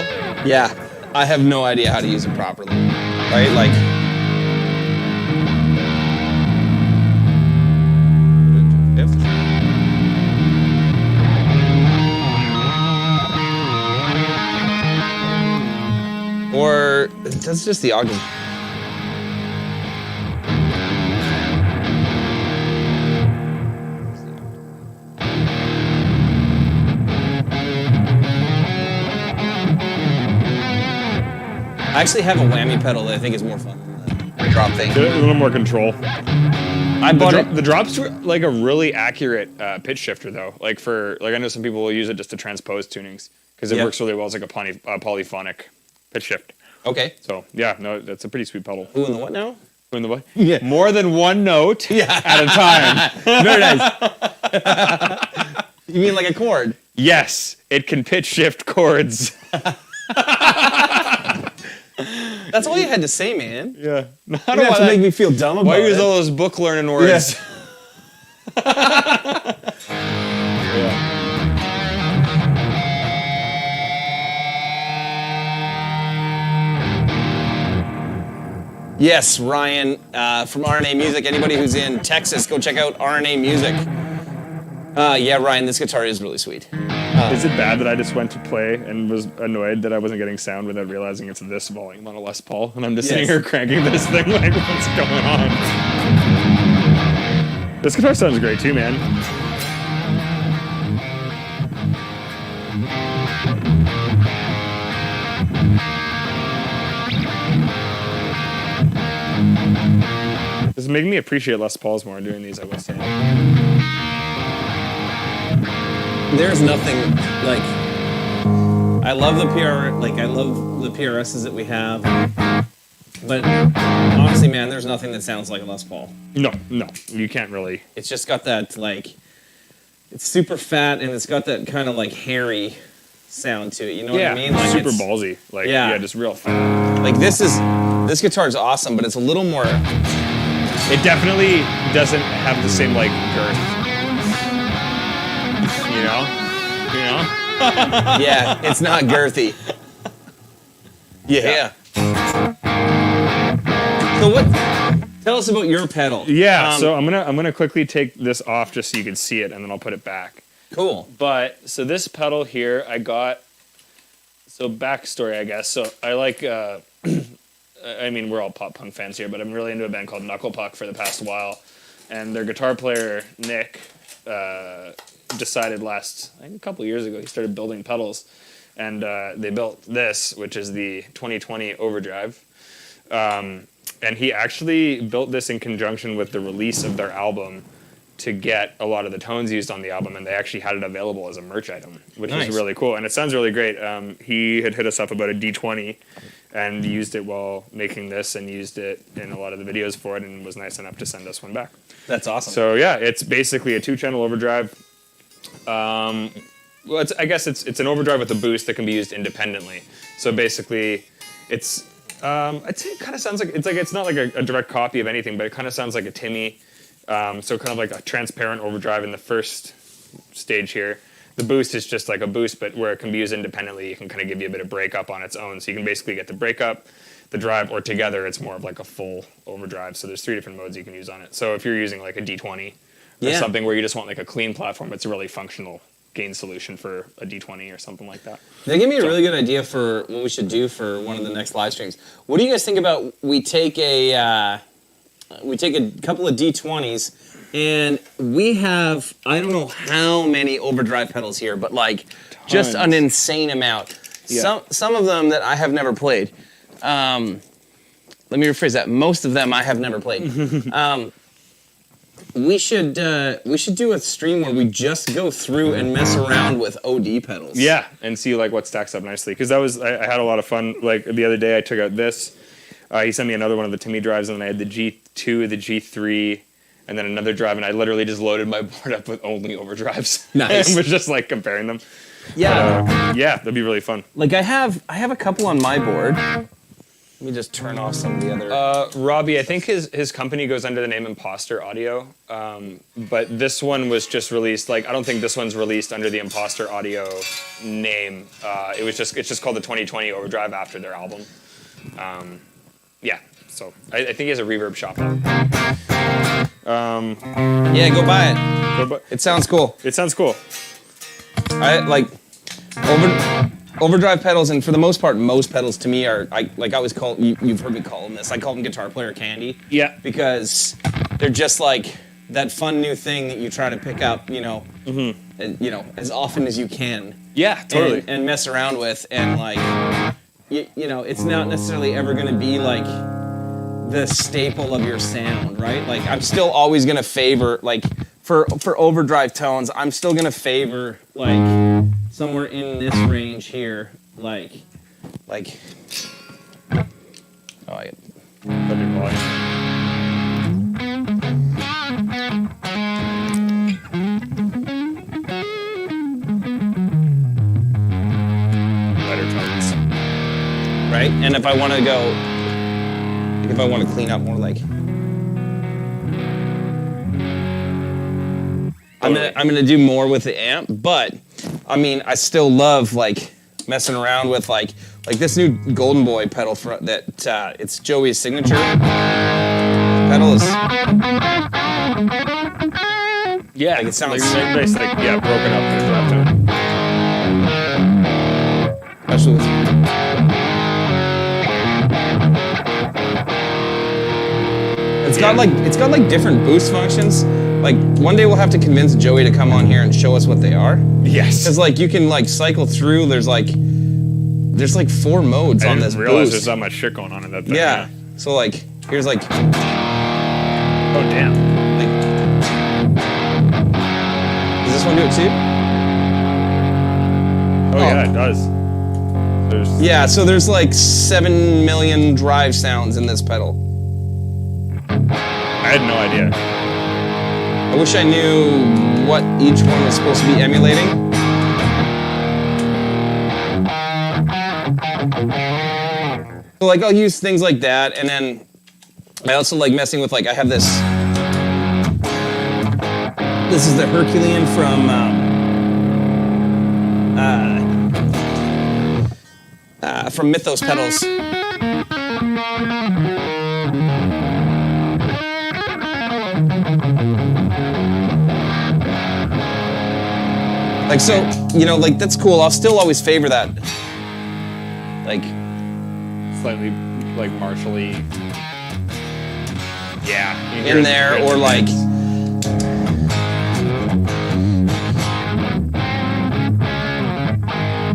Yeah, I have no idea how to use it properly. Right, like. Or that's just the octave. I actually have a whammy pedal that I think is more fun than the drop thing. A little more control. I bought it. The drop's like a really accurate pitch shifter though. Like I know some people will use it just to transpose tunings because it works really well as like a polyphonic pitch shift. Okay. So yeah, no, that's a pretty sweet pedal. Who in the what now? Who in the what? Yeah. More than one note at a time. Very nice. You mean like a chord? Yes, it can pitch shift chords. That's all you had to say, man. Yeah. You don't have to make me feel dumb about it. Why use all those book learning words? Yes, Ryan from RNA Music. Anybody who's in Texas, go check out RNA Music. Yeah, Ryan, this guitar is really sweet. Is it bad that I just went to play and was annoyed that I wasn't getting sound without realizing it's this volume on a Les Paul, and I'm just sitting here cranking this thing like, what's going on? This guitar sounds great too, man. This is making me appreciate Les Pauls more doing these, I will say. There's nothing like. I love the I love the PRSs that we have, but honestly, man, there's nothing that sounds like a Les Paul. No, you can't really. It's just got that like, it's super fat and it's got that kind of like hairy sound to it. You know what I mean? Like super ballsy. Like just real fat. Like this guitar is awesome, but it's a little more. It definitely doesn't have the same like girth. You know? Yeah, it's not girthy. Yeah. So what? Tell us about your pedal. Yeah. So I'm gonna quickly take this off just so you can see it, and then I'll put it back. Cool. But so this pedal here, I got. So backstory, I guess. So I like. I mean, we're all pop punk fans here, but I'm really into a band called Knuckle Puck for the past while, and their guitar player Nick. Decided I think a couple years ago, he started building pedals, and they built this, which is the 2020 Overdrive, and he actually built this in conjunction with the release of their album to get a lot of the tones used on the album, and they actually had it available as a merch item, which is really cool, and it sounds really great. He had hit us up about a D20 and used it while making this and used it in a lot of the videos for it and was nice enough to send us one back. That's awesome. So yeah, it's basically a 2-channel overdrive. Well, I guess it's an overdrive with a boost that can be used independently. So basically, it's I'd say it kind of sounds like it's not like a direct copy of anything, but it kind of sounds like a Timmy. So kind of like a transparent overdrive in the first stage here. The boost is just like a boost, but where it can be used independently, it can kind of give you a bit of breakup on its own. So you can basically get the breakup, the drive, or together it's more of like a full overdrive. So there's 3 different modes you can use on it. So if you're using like a D20 or something where you just want like a clean platform, it's a really functional gain solution for a D20 or something like that. They give me a really good idea for what we should do for one of the next live streams. What do you guys think about we take a couple of D20s And we have, I don't know how many Overdrive pedals here, but like just an insane amount. Yeah. Some of them that I have never played. Let me rephrase that. Most of them I have never played. We should do a stream where we just go through and mess around with OD pedals. Yeah, and see like what stacks up nicely. Because I had a lot of fun. Like the other day, I took out this. He sent me another one of the Timmy drives, and then I had the G2, the G3, and then another drive, and I literally just loaded my board up with only overdrives. Nice. And was just like comparing them. Yeah. Yeah, that'd be really fun. Like I have a couple on my board. Let me just turn off some of the other. Robbie, I think his company goes under the name Imposter Audio, but this one was just released. Like, I don't think this one's released under the Imposter Audio name. It's just called the 2020 Overdrive after their album. Yeah, so I think he has a reverb shop on. Yeah, go buy it. It sounds cool. It sounds cool. I like Overdrive pedals, and for the most part, most pedals to me are I always call you've heard me call them this. I call them guitar player candy. Yeah. Because they're just like that fun new thing that you try to pick up, as often as you can. Yeah, totally. And mess around with, and like, it's not necessarily ever going to be like the staple of your sound, right? Like, I'm still always going to favor, like, for overdrive tones, I'm still going to favor, like, somewhere in this range here, like, oh, I get Put your volume. Lighter tones. right? And if I want to go, if I want to clean up more, like, I'm gonna do more with the amp, but I mean, I still love like messing around with like this new Golden Boy pedal that it's Joey's signature pedal is. Yeah, like it sounds nice, like broken up in a drop tone. Especially with, it's got like different boost functions. Like one day we'll have to convince Joey to come on here and show us what they are. Yes. Because like you can like cycle through. There's like 4 modes on this I didn't realize boost. there's that much shit going on in that thing. Yeah. So like here's like. Oh damn. Like, does this one do it too? Oh yeah, it does. Yeah. So there's like 7 million drive sounds in this pedal. I had no idea. I wish I knew what each one was supposed to be emulating. So like I'll use things like that, and then I also like messing with like I have this. This is the Herculean from Mythos pedals. Like, so, like, that's cool. I'll still always favor that. Like, Slightly, like, martially. Yeah. in there, or like,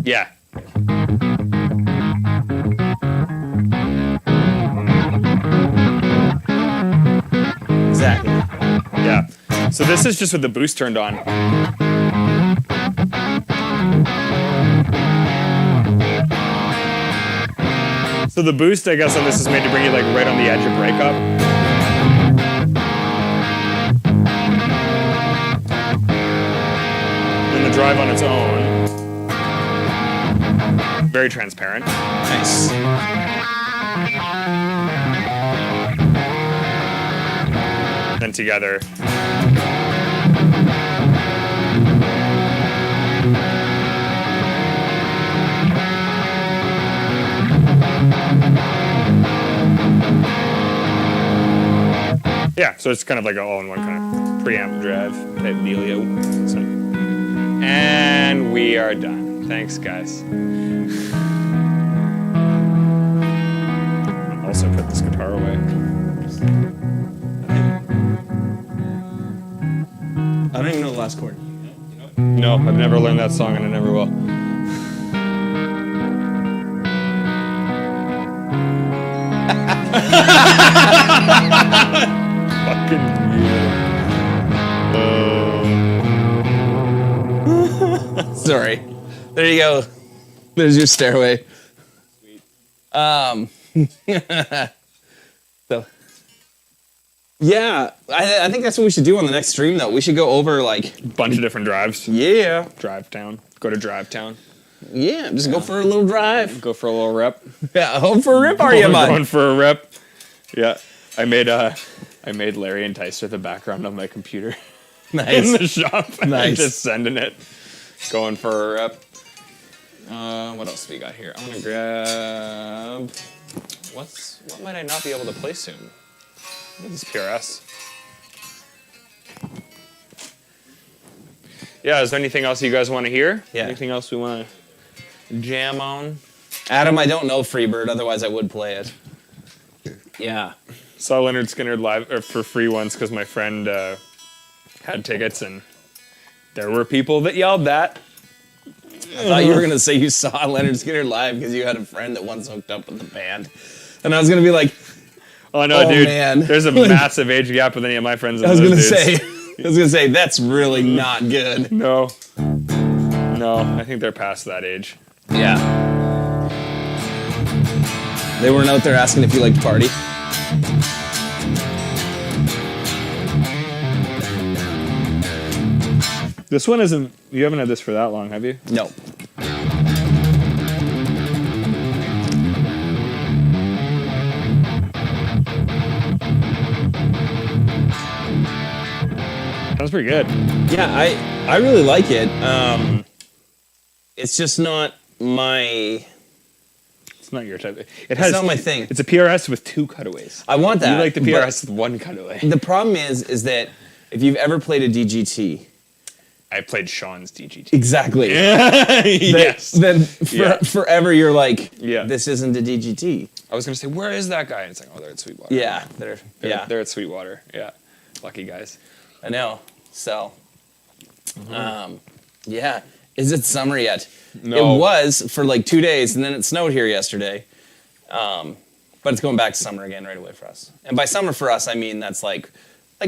yeah. exactly. Yeah. So this is just with the boost turned on. So the boost, I guess, on this is made to bring you like right on the edge of breakup. And the drive on its own, very transparent. Nice. Then together. Yeah, so it's kind of like an all-in-one kind of preamp drive type dealio. So, and we are done. Thanks, guys. Also put this guitar away. last chord. No, I've never learned that song and I never will. Fucking yeah. Sorry. There you go. There's your stairway. Sweet. So, yeah, I think that's what we should do on the next stream, though. We should go over, like... Bunch of different drives. Yeah. Drive town. Go to Drive Town. Yeah, just go for a little drive. Go for a little rep. Yeah, home for a rip, are you, bud? Going for a rep. Yeah. I made Larry Enticer the background on my computer. Nice. In the shop. Nice. Just sending it. Going for a rep. What else do we got here? I'm gonna grab... What might I not be able to play soon? This is PRS. Yeah, is there anything else you guys want to hear? Yeah. Anything else we want to jam on? Adam, I don't know Freebird, otherwise I would play it. Yeah. Saw Leonard Skinner live for free once because my friend had tickets and there were people that yelled that. I thought you were going to say you saw Leonard Skinner live because you had a friend that once hooked up with the band. And I was going to be like, oh no, oh, dude. man. There's a massive age gap with any of my friends. I was going to say, that's really not good. No, I think they're past that age. Yeah. They weren't out there asking if you liked to party. This one isn't, you haven't had this for that long, have you? No. Sounds pretty good. Yeah, I really like it. It's just not my... It's not your type. It's not my thing. It's a PRS with 2 cutaways. I want that. You like the PRS with 1 cutaway. The problem is that if you've ever played a DGT... I played Sean's DGT. Exactly. Yes. Then forever you're like, Yeah. this isn't a DGT. I was going to say, where is that guy? And it's like, oh, they're at Sweetwater. Yeah. They're at Sweetwater. Yeah. Lucky guys. I know. So, yeah. Is it summer yet? No. It was for like 2 days, and then it snowed here yesterday. But it's going back to summer again right away for us. And by summer for us, I mean that's like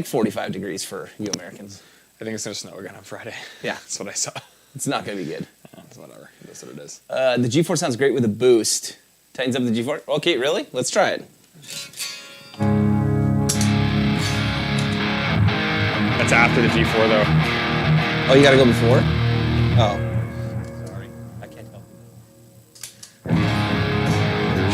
45 degrees for you Americans. I think it's going to snow again on Friday. Yeah. That's what I saw. It's not going to be good. It's whatever. That's what it is. The G4 sounds great with a boost. Tightens up the G4. Okay, really? Let's try it. That's after the G4, though. Oh, you got to go before? Oh. Sorry. I can't help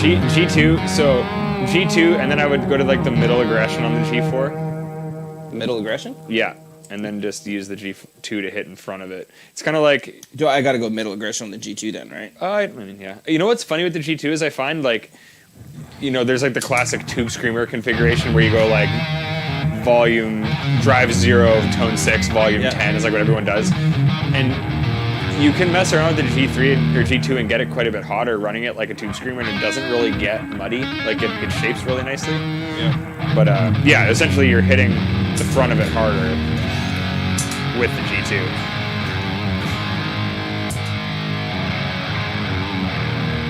you. G2, so G2, and then I would go to like the middle aggression on the G4. Middle aggression? Yeah, and then just use the G2 to hit in front of it. It's kind of like... I got to go middle aggression on the G2 then, right? I mean, yeah. You know what's funny with the G2 is I find like, there's like the classic Tube Screamer configuration where you go like volume, drive 0, tone 6, volume 10 is like what everyone does. And you can mess around with the G3 or G2 and get it quite a bit hotter running it like a Tube Screamer, and it doesn't really get muddy. Like it shapes really nicely. Yeah. But yeah, essentially you're hitting the front of it harder with the G2.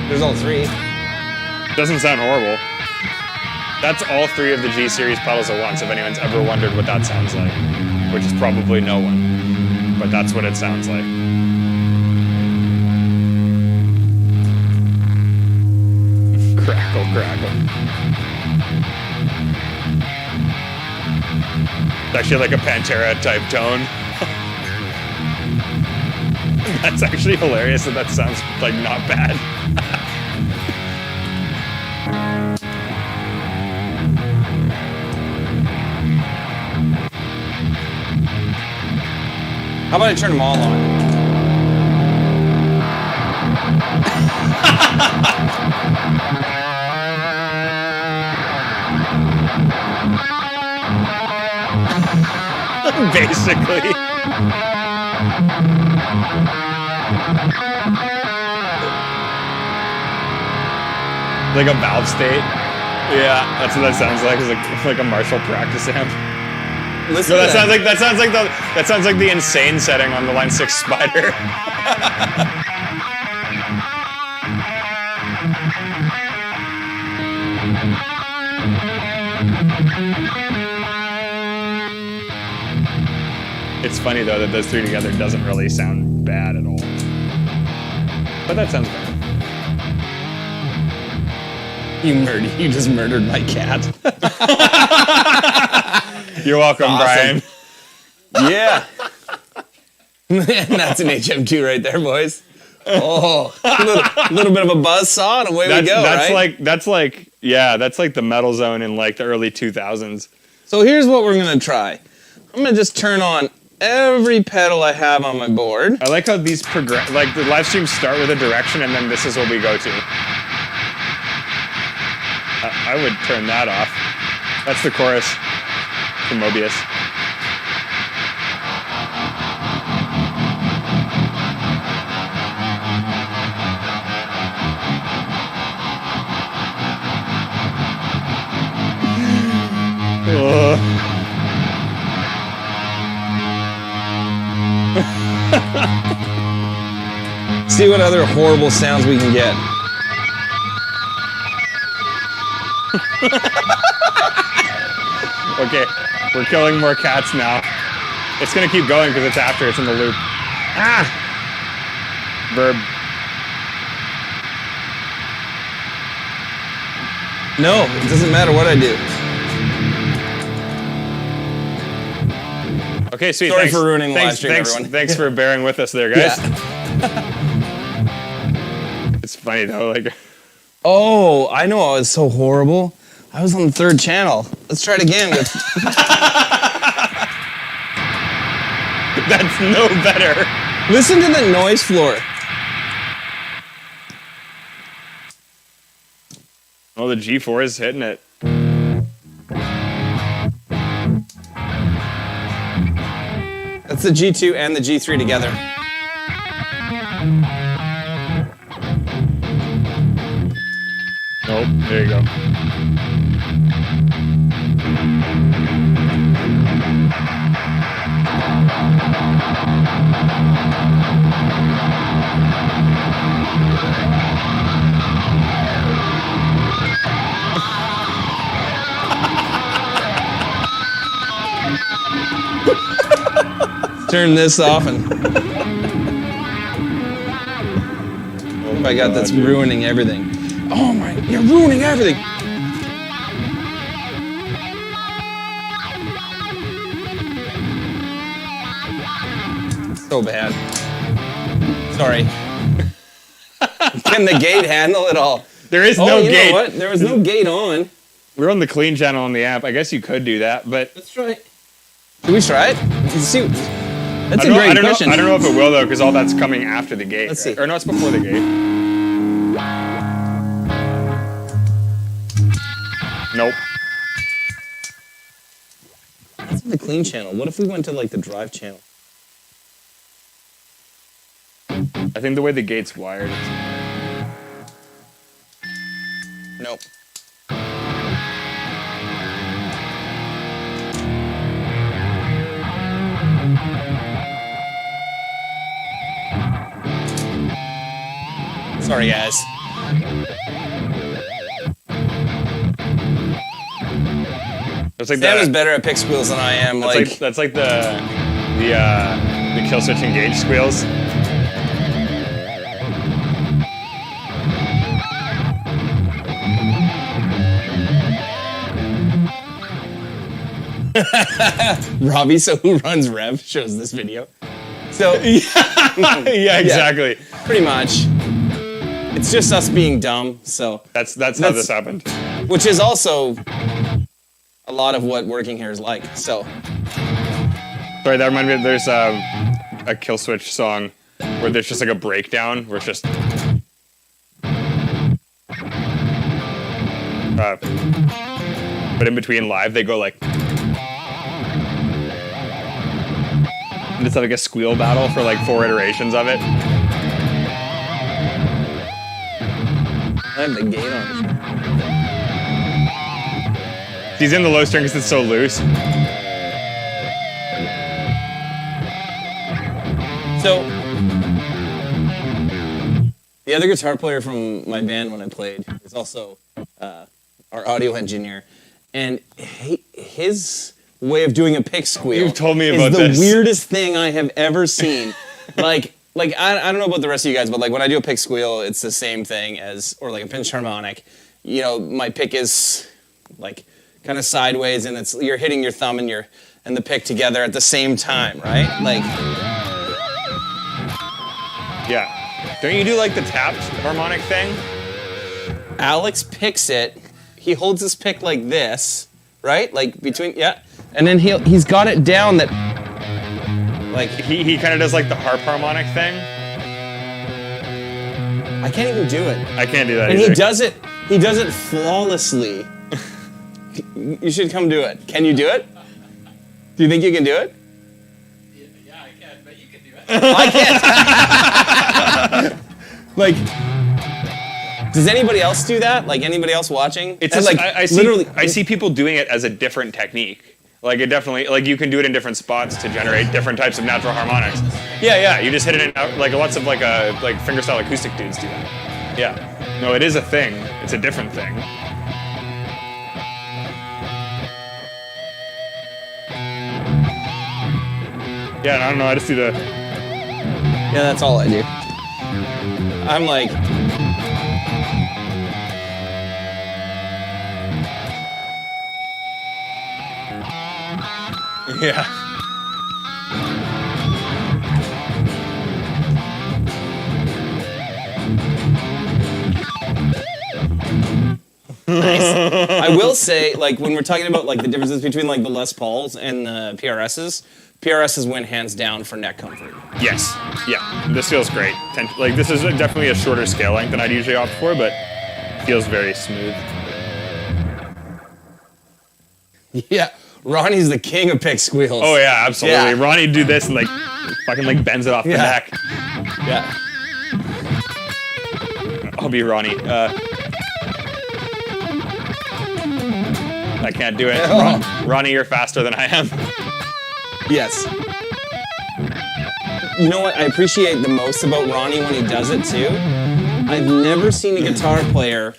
There's all 3. Doesn't sound horrible. That's all 3 of the G series pedals at once, if anyone's ever wondered what that sounds like. Which is probably no one. But that's what it sounds like. Crackle, crackle. It's actually like a Pantera type tone. That's actually hilarious that sounds like not bad. How about I turn them all on? Basically. Like a valve state. Yeah, that's what that sounds like. It's like a Marshall practice amp. Listen No, to that sounds like the insane setting on the Line 6 Spider. It's funny though that those three together doesn't really sound bad at all. But that sounds better. You just murdered my cat. You're welcome, Awesome. Brian. Yeah. And that's an HM2 right there, boys. Oh, a little bit of a buzz saw and away we go, right? That's like the metal zone in like the early 2000s. So here's what we're gonna try. I'm gonna just turn on every pedal I have on my board. I like how these like the live streams start with a direction and then this is what we go to. I would turn that off. That's the chorus for Mobius. See what other horrible sounds we can get. Okay, we're killing more cats now. It's gonna keep going because it's after it's in the loop. Ah! Verb. No, it doesn't matter what I do. Okay, sweet. Sorry thanks. for ruining the live stream, thanks, everyone. Thanks for bearing with us there, guys. Yeah. It's funny though, like. Oh, I know. It's so horrible. I was on the 3rd channel. Let's try it again. That's no better. Listen to the noise floor. Oh, the G4 is hitting it. That's the G2 and the G3 together. Nope, there you go. Turn this off and... Oh my God, that's ruining everything. Oh my, you're ruining everything. So bad. Sorry. Can the gate handle it all? There is no you gate. Know what? There was no gate on. We're on the clean channel on the amp. I guess you could do that, but Let's try it. Should we try it? Let's see. That's a great question. I don't know if it will though, because all that's coming after the gate. Let's right? see. Or no, it's before the gate. Nope. That's the clean channel. What if we went to like the drive channel? I think the way the gate's wired. Nope. Sorry, guys. It's like Sam is better at pick squeals than I am. That's like the kill switch engage squeals. Robbie, so who runs Rev, shows this video. So Yeah, exactly. yeah, pretty much. It's just us being dumb. So That's how this happened. which is also a lot of what working here is like. So Sorry, that reminded me. There's a kill switch song where there's just like a breakdown where it's just. But in between live, they go like. And it's like a squeal battle for like 4 iterations of it. I have the gate on. He's in the low string because it's so loose. So, the other guitar player from my band when I played is also our audio engineer, and his way of doing a pick squeal. You've told me about is this. the weirdest thing I have ever seen. like I don't know about the rest of you guys, but like when I do a pick squeal, it's the same thing as, or like a pinch harmonic. You know, my pick is like kind of sideways, and you're hitting your thumb and the pick together at the same time, right? Like, Yeah. Don't you do like the tapped harmonic thing? Alex picks it. He holds his pick like this, right? Like between, yeah. And then he's got it down that, like, He kind of does like the harp harmonic thing. I can't even do it. I can't do that And either. he does it flawlessly. You should come do it. Can you do it? Do you think you can do it? Yeah, I can, but you can do it. I can't. Like, does anybody else do that? Like anybody else watching? It's And, just, like I see people doing it as a different technique. Like it definitely, like you can do it in different spots to generate different types of natural harmonics. Yeah. You just hit it in, like lots of like fingerstyle acoustic dudes do that. Yeah. No, it is a thing. It's a different thing. Yeah, and I don't know. I just do the. Yeah, that's all I do. I'm like, Yeah. I will say, like, when we're talking about like the differences between like the Les Pauls and the PRSs win hands down for neck comfort. Yes. Yeah. This feels great. Like this is definitely a shorter scale length than I'd usually opt for, but feels very smooth. Yeah, Ronnie's the king of pick squeals. Oh yeah, absolutely. Yeah. Ronnie do this and like fucking like bends it off the Yeah. neck. Yeah. I'll be Ronnie. I can't do it. Ronnie, you're faster than I am. Yes. You know what I appreciate the most about Ronnie when he does it too? I've never seen a guitar player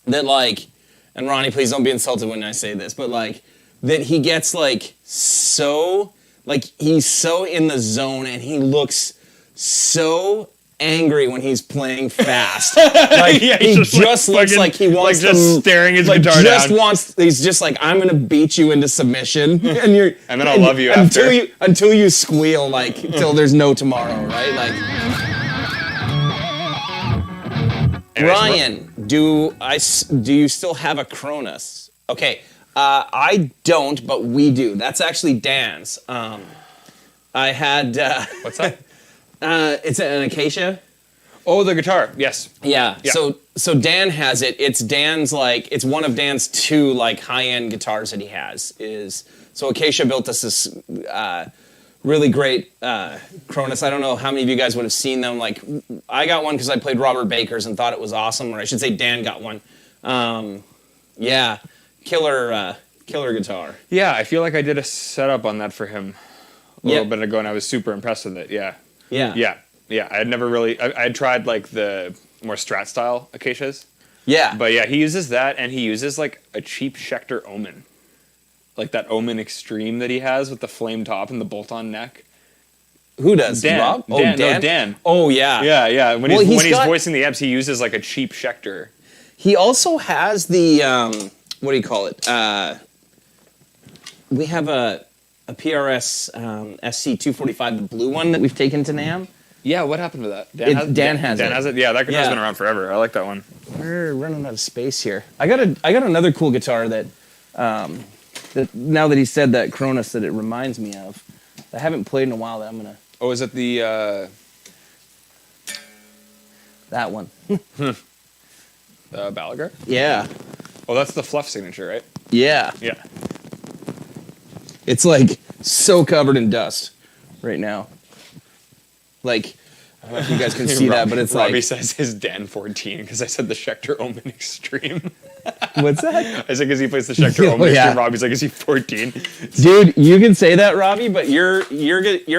that like, and Ronnie, please don't be insulted when I say this, but like, that he gets like so, like he's so in the zone and he looks so angry when he's playing fast. Like Yeah, he he's just like looks fucking- like he wants like just to, staring his like guitar just down. he's just like, I'm gonna beat you into submission, and you're And then I'll love you until after. until you squeal like till there's no tomorrow, right? Like, Anyways, Ryan, do you still have a Cronus? Okay, I don't, but we do. That's actually Dan's. I had What's that? it's an Acacia. Oh, the guitar. Yes. Yeah. Yeah. So Dan has it. It's Dan's like it's one of Dan's two like high-end guitars that he has. So Acacia built us this really great Cronus. I don't know how many of you guys would have seen them. Like I got one because I played Robert Baker's and thought it was awesome, or I should say Dan got one. Yeah, killer guitar. Yeah, I feel like I did a setup on that for him a little bit ago, and I was super impressed with it. Yeah. Yeah. Yeah. I had never really. I had tried like the more Strat style Acacias, Yeah. but yeah, he uses that, and he uses like a cheap Schecter Omen, like that Omen Extreme that he has with the flame top and the bolt-on neck. Who does? Dan. Rob? Oh, Dan. Dan. No, Dan. Oh, yeah. Yeah. When Well, he's he's got- voicing the amps, he uses like a cheap Schecter. He also has the what do you call it? We have a PRS SC245, the blue one that we've taken to NAMM. Yeah, what happened to that? Dan has Dan it. has it. Yeah, that guitar's Yeah. been around forever. I like that one. We're running out of space here. I got another cool guitar that now that he said that Cronus that it reminds me of. I haven't played in a while that I'm gonna Oh, is it the that one. Balaguer? Yeah. Oh, that's the Fluff signature, right? Yeah. Yeah. It's like so covered in dust right now. Like I don't know if you guys can see that, but it's Robbie like says his Dan 14 because I said the Schecter Omen Extreme. What's that? I said because he plays the Schecter Oh, Omega yeah. stream. Robbie's like, is he 14? Dude, you can say that, Robbie, but your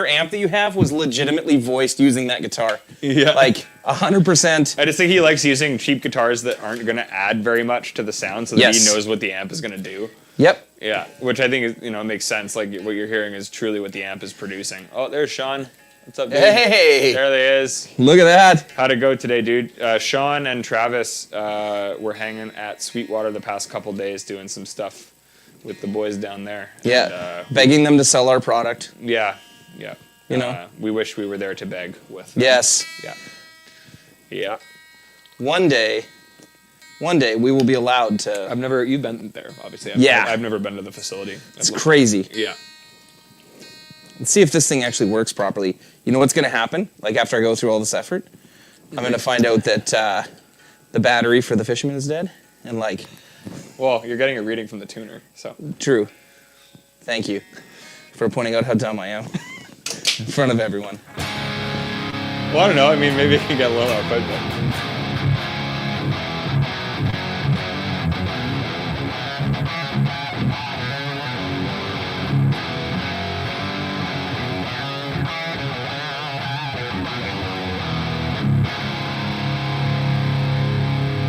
amp that you have was legitimately voiced using that guitar. Yeah. Like 100%. I just think he likes using cheap guitars that aren't going to add very much to the sound, so that he knows what the amp is going to do. Yep. Yeah, which I think is, makes sense. Like what you're hearing is truly what the amp is producing. Oh, there's Sean. What's up, dude? Hey. There he is. Look at that. How'd it go today, dude? Sean and Travis were hanging at Sweetwater the past couple days doing some stuff with the boys down there. Yeah. And, begging them to sell our product. Yeah. We wish we were there to beg with them. Yes. Yeah. One day we will be allowed to. You've been there, obviously. I've never been to the facility. It's crazy. Yeah. Let's see if this thing actually works properly. You know what's going to happen? Like after I go through all this effort, I'm going to find out that the battery for the Fisherman is dead. And well, you're getting a reading from the tuner, so. True. Thank you for pointing out how dumb I am in front of everyone. Well, I don't know. I mean, maybe it can get low output, but.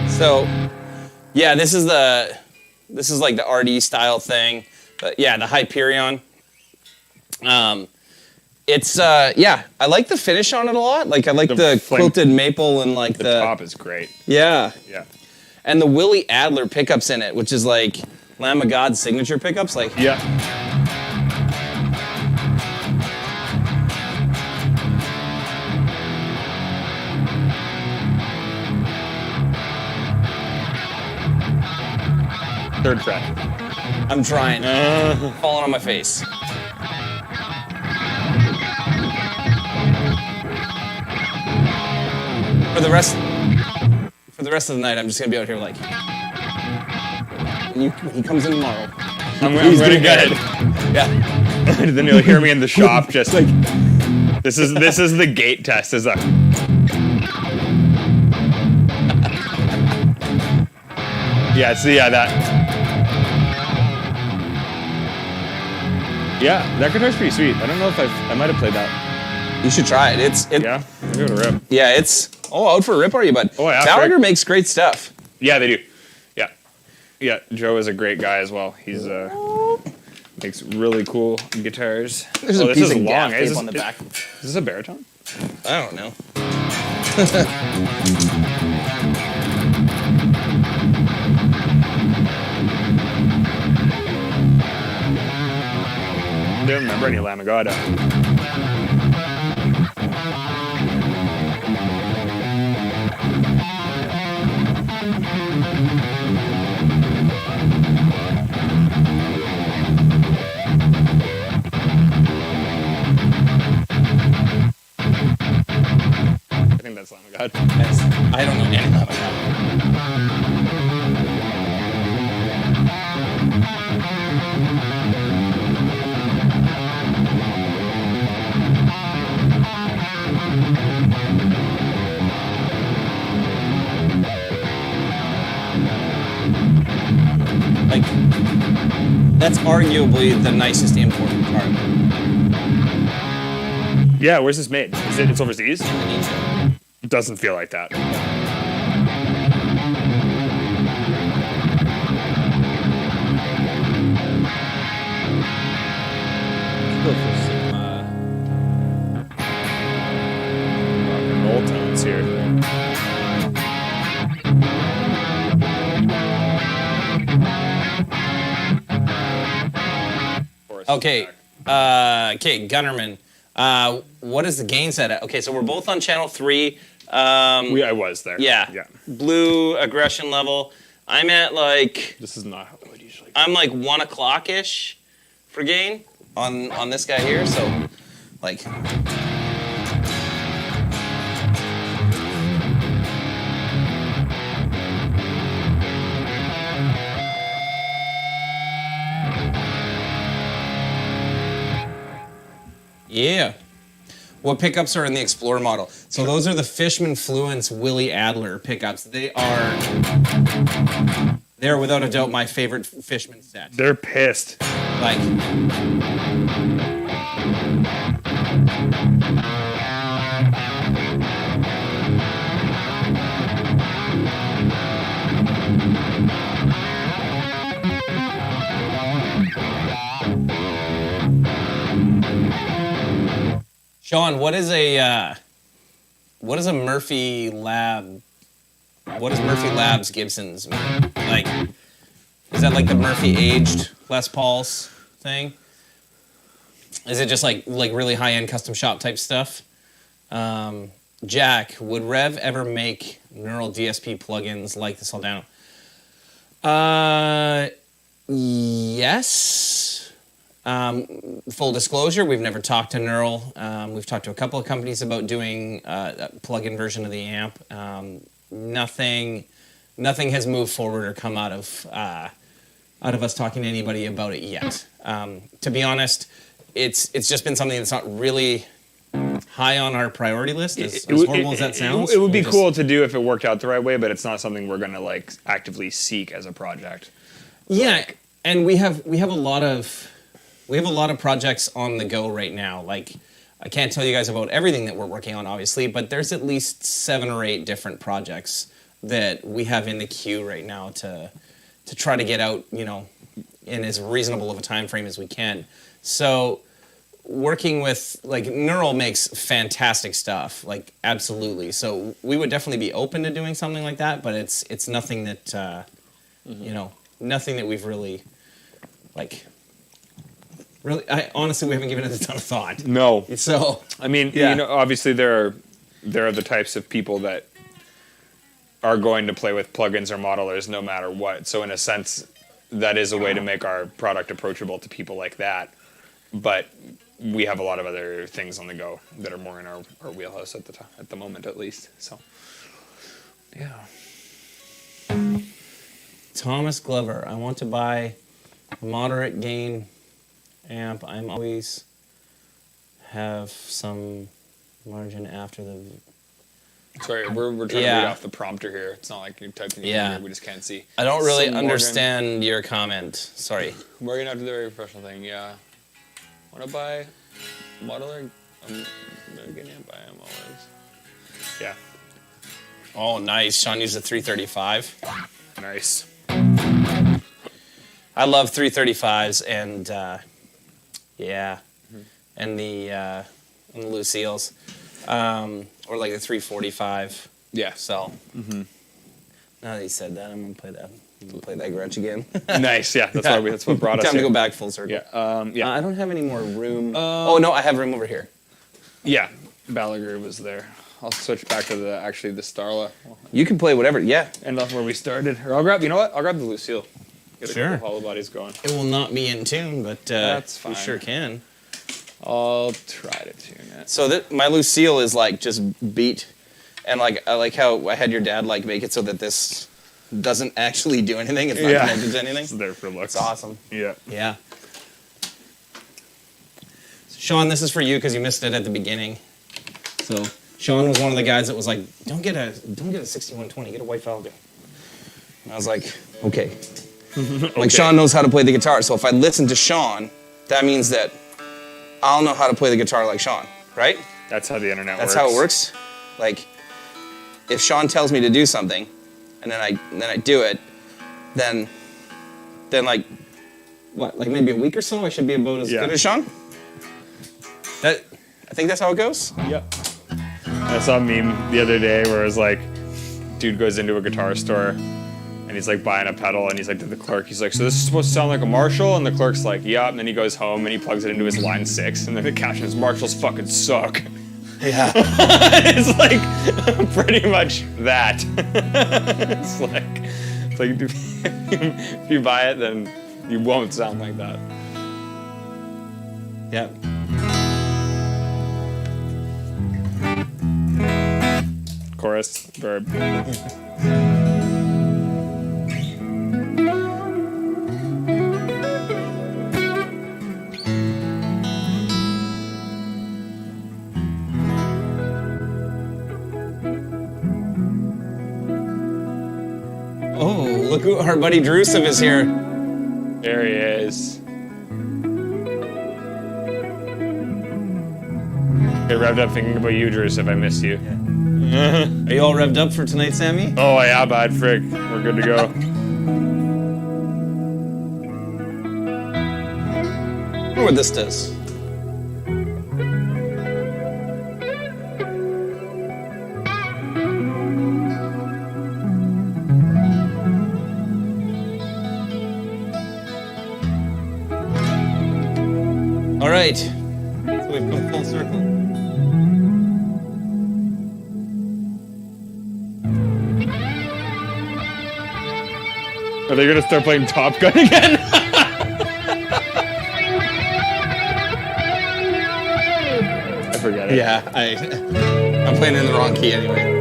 So, yeah, this is like the RD style thing. But yeah, the Hyperion. It's I like the finish on it a lot. Like I like the quilted maple and like the top is great. Yeah. Yeah. And the Willie Adler pickups in it, which is like Lamb of God's signature pickups. Like yeah. Third fret. I'm trying. Falling on my face. For the rest of the night, I'm just gonna be out here like. He comes in tomorrow. I'm gonna get it. Yeah. Then you'll hear me in the shop just like. This is the gate test. Is a. Yeah. Yeah, that guitar's pretty sweet. I don't know if I might have played that. You should try it. Yeah, I'll give it a rip. Yeah, it's out for a rip, are you, bud? Oh yeah. Gallagher makes great stuff. Yeah, they do. Yeah. Yeah, Joe is a great guy as well. He's makes really cool guitars. There's a piece of gaff tape on the back. Is this a baritone? I don't know. I don't remember any Lamb of God. I think that's Lamb of God. I don't know any Lamb of God. Like, that's arguably the nicest imported guitar. Yeah, where's this made? It's overseas? Indonesia. It doesn't feel like that. Go for some Rock and roll tones here. Okay, Gunnerman. What is the gain set at? Okay, so we're both on channel 3. I was there. Yeah. Blue aggression level. I'm at like. This is not how I would usually. I'm like 1 o'clock ish for gain on this guy here. So, like. Yeah. What pickups are in the Explorer model? So those are the Fishman Fluence Willie Adler pickups. They are They're without a doubt my favorite Fishman set. They're pissed. Like, Sean, what is a Murphy Lab? What does Murphy Labs Gibsons mean? Like, is that like the Murphy aged Les Pauls thing? Is it just like really high end custom shop type stuff? Jack, would Rev ever make neural DSP plugins like the Soldano? Yes. Full disclosure, we've never talked to Neural. We've talked to a couple of companies about doing a plug-in version of the amp. Nothing has moved forward or come out of us talking to anybody about it yet. To be honest, it's just been something that's not really high on our priority list. As horrible as that sounds, it would be cool to do if it worked out the right way, but it's not something we're gonna like actively seek as a project. Yeah, and we have a lot of projects on the go right now. Like, I can't tell you guys about everything that we're working on, obviously, but there's at least 7 or 8 different projects that we have in the queue right now to try to get out, in as reasonable of a time frame as we can. So, working with Neural makes fantastic stuff, absolutely. So we would definitely be open to doing something like that, but it's nothing that nothing that we've really honestly, we haven't given it a ton of thought. No. So, I mean, yeah. Obviously there are the types of people that are going to play with plugins or modelers no matter what. So in a sense, that is a way to make our product approachable to people like that. But we have a lot of other things on the go that are more in our wheelhouse at the moment, at least. So, yeah. Thomas Glover, I want to buy a moderate gain amp. I'm always have some margin after the. Sorry, we're trying to read off the prompter here. It's not like you're typing in here. We just can't see. I don't really understand your comment. Sorry. Margin after the very professional thing. Yeah. Want to buy modeler? I'm getting it by him always. Yeah. Oh, nice. Sean used a 335. Nice. I love 335s and and the Lucille's, or like the 345. Yeah. So now that you said that, I'm gonna play that. Play that Gretsch again. Nice. Yeah. That's what brought us. Time here. to go back full circle. Yeah. Yeah. I don't have any more room. Oh no, I have room over here. Yeah. Balaguer was there. I'll switch back to the Starla. You can play whatever. Yeah. End off where we started. Or I'll grab. You know what? I'll grab the Lucille. Get Sure. a couple hollow bodies going. It will not be in tune, but that's fine. we sure can. I'll try to tune it. So my Lucille is just beat, and I like how I had your dad make it so that this doesn't actually do anything. It's not connected to anything. It's there for looks. It's awesome. Yeah. Yeah. Sean, this is for you because you missed it at the beginning. So Sean was one of the guys that was like, "Don't get a 6120, get a white Falcon." And I was like, "Okay." Okay. Sean knows how to play the guitar, so if I listen to Sean, that means that I'll know how to play the guitar like Sean, right? That's how the internet That's works. how it works. If Sean tells me to do something, and then I do it, then maybe a week or so I should be about as good as Sean. I think that's how it goes. Yep. I saw a meme the other day where it was dude goes into a guitar store and he's buying a pedal and he's to the clerk, he's so this is supposed to sound like a Marshall? And the clerk's yeah. And then he goes home and he plugs it into his line 6 and then the caption is Marshalls fucking suck. Yeah. It's pretty much that. It's if you buy it, then you won't sound like that. Yeah. Chorus, verb. look who our buddy Drusiv is here. There he is. Get revved up thinking about you, Drusiv. I missed you. Are you all revved up for tonight, Sammy? Oh, yeah, bud. Frick. We're good to go. I wonder what this does. All right. So we've come full circle. Are they going to start playing Top Gun again? I forget it. Yeah, I'm playing in the wrong key anyway.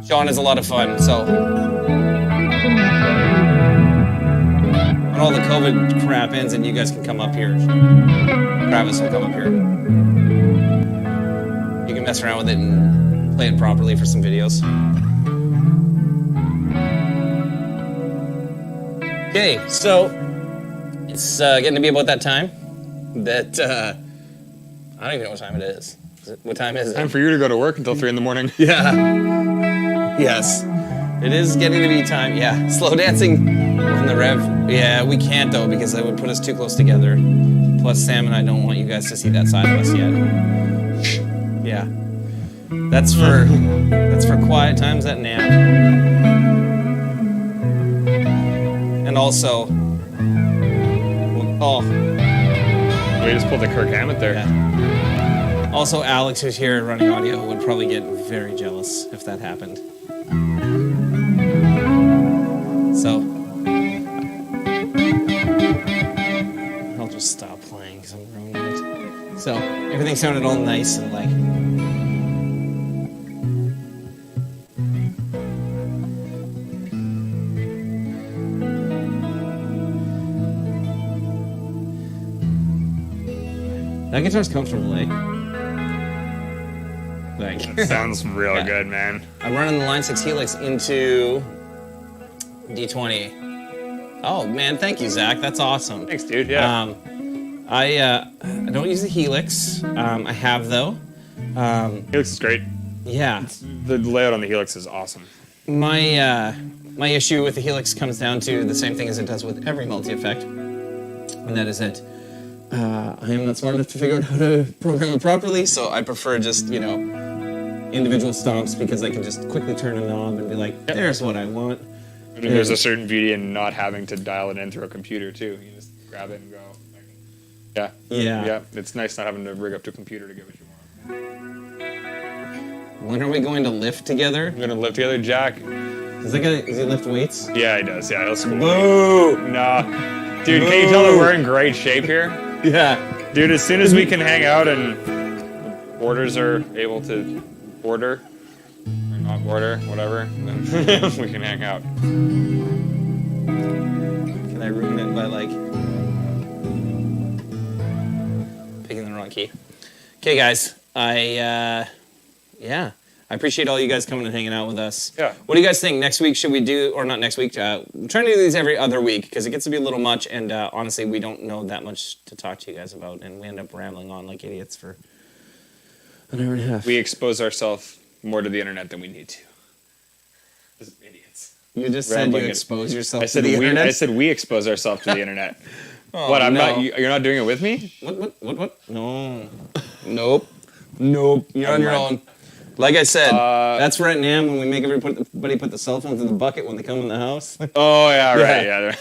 Sean is a lot of fun, so when all the COVID crap ends and you guys can come up here, Travis will come up here. You can mess around with it and play it properly for some videos. Okay, so it's getting to be about that time that I don't even know what time it is. What time is it? Time for you to go to work until 3 in the morning. Yeah. Yes. It is getting to be time. Yeah. Slow dancing on the rev. Yeah, we can't though because that would put us too close together. Plus, Sam and I don't want you guys to see that side of us yet. Yeah. That's for quiet times at NAM. And also, We just pulled the Kirk Hammett there. yeah. Also, Alex, who's here running audio, would probably get very jealous if that happened. So, I'll just stop playing because I'm ruining it. So, everything sounded all nice and like. That guitar's comfortable, eh? Like, That sounds real Yeah. good, man. I'm running the Line 6 Helix into D20. Oh, man, thank you, Zach. That's awesome. Thanks, dude. Yeah. I don't use the Helix. I have, though. Helix is great. Yeah. The layout on the Helix is awesome. My issue with the Helix comes down to the same thing as it does with every multi-effect. And that is that I am not smart enough to figure out how to program it properly, so I prefer just, individual stomps because I can just quickly turn a knob and be like, there's what I want. I mean, there's a certain beauty in not having to dial it in through a computer, too. You just grab it and go. Yeah. Yeah. Yeah. It's nice not having to rig up to a computer to get what you want. When are we going to lift together? We're going to live together, Jack. Does he lift weights? Yeah, he does. Yeah, he'll school. Boo! Nah. Dude, can you tell that we're in great shape here? Yeah. Dude, as soon as we can hang out and the borders are able to border, or not border, whatever, then we can hang out. Can I ruin it by, picking the wrong key? Okay, guys. I appreciate all you guys coming and hanging out with us. Yeah. What do you guys think? Next week, should we do, or not next week, we're trying to do these every other week because it gets to be a little much, and honestly, we don't know that much to talk to you guys about, and we end up rambling on like idiots for an hour and a half. We expose ourselves more to the internet than we need to. As idiots. You just Rambling said you it. expose yourself I said to the internet? I said we expose ourselves to the internet. Oh, What? I'm no. not. You're not doing it with me? What? No. Nope. You're on your mind. own. Like I said, that's for at NAM when we make everybody put the cell phones in the bucket when they come in the house. Oh yeah, right. Yeah.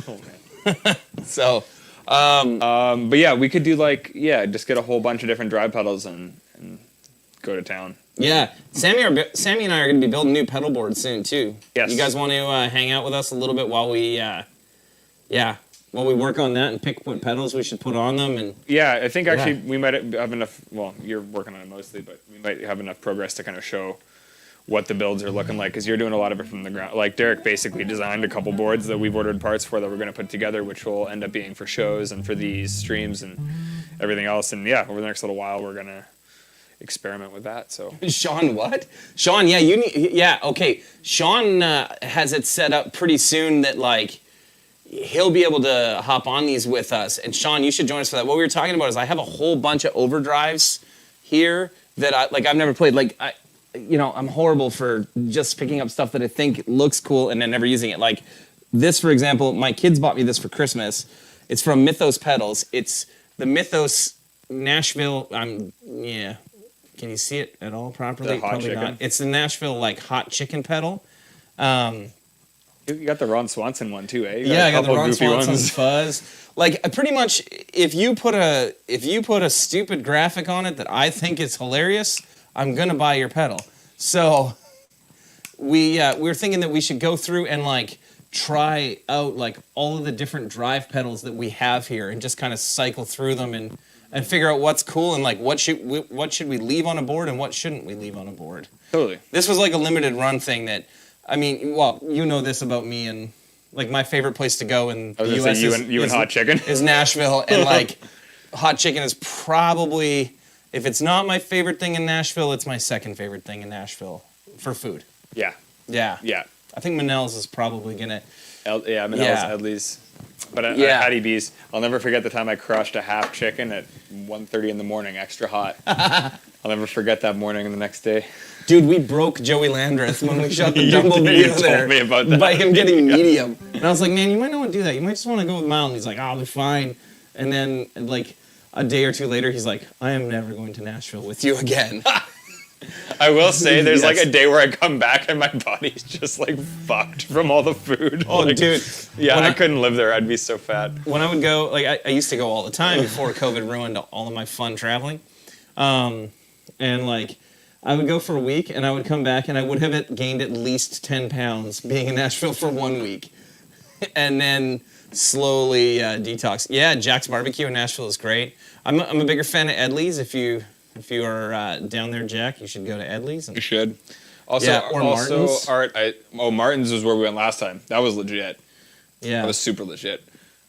Oh man. So, But yeah, we could do just get a whole bunch of different drive pedals and go to town. yeah, Sammy and I are going to be building new pedal boards soon too. Yes. You guys want to hang out with us a little bit while we work on that and pick what pedals we should put on them and. Yeah, I think actually we might have enough. Well, you're working on it mostly, but we might have enough progress to kind of show what the builds are looking like, because you're doing a lot of it from the ground. Like Derek basically designed a couple boards that we've ordered parts for that we're going to put together, which will end up being for shows and for these streams and everything else. And yeah, over the next little while, we're going to experiment with that. So Sean, what? Sean, yeah, you need, yeah, okay. Sean has it set up pretty soon that like he'll be able to hop on these with us. And Sean, you should join us for that. What we were talking about is I have a whole bunch of overdrives here that I've never played. Like I'm horrible for just picking up stuff that I think looks cool and then never using it. Like this, for example, my kids bought me this for Christmas. It's from Mythos Pedals. It's the Mythos Nashville. Yeah. Can you see it at all properly? The hot Probably chicken. not. It's the Nashville like hot chicken pedal. you got the Ron Swanson one too, eh? Yeah, I got the couple Ron goofy Swanson ones. fuzz. Like pretty much, if you put a stupid graphic on it that I think is hilarious, I'm gonna buy your pedal. So we're thinking that we should go through and like try out like all of the different drive pedals that we have here and just kind of cycle through them and figure out what's cool and like what should we leave on a board and what shouldn't we leave on a board. Totally. This was like a limited run thing that, I mean, well, you know this about me and like my favorite place to go in I was the gonna US say you and hot chicken is Nashville, and like hot chicken is probably, if it's not my favorite thing in Nashville, it's my second favorite thing in Nashville for food. Yeah. Yeah. Yeah. I think Manel's is probably gonna. Yeah, I mean, Yeah. Edley's. But at Yeah. Hattie B's, I'll never forget the time I crushed a half chicken at 1:30 in the morning, extra hot. I'll never forget that morning and the next day. Dude, we broke Joey Landreth when we shot the You Dumble told video there me about that. by him getting medium. And I was like, man, you might not want to do that. You might just want to go with mild. And he's like, oh, I'll be fine. And then like a day or two later, he's like, I am never going to Nashville with you again. I will say, there's like Yes. a day where I come back and my body's just like fucked from all the food. Oh, Like, dude. Yeah, When I couldn't live there. I'd be so fat. When I would go, like I used to go all the time before COVID ruined all of my fun traveling. And like I would go for a week and I would come back and I would have gained at least 10 pounds being in Nashville for 1 week. And then slowly detox. Yeah, Jack's Barbecue in Nashville is great. I'm a bigger fan of Edley's. If you are down there, Jack, you should go to Edley's. You should. Also, Yeah, or Martin's. Art. Martin's was where we went last time. That was legit. Yeah. That was super legit.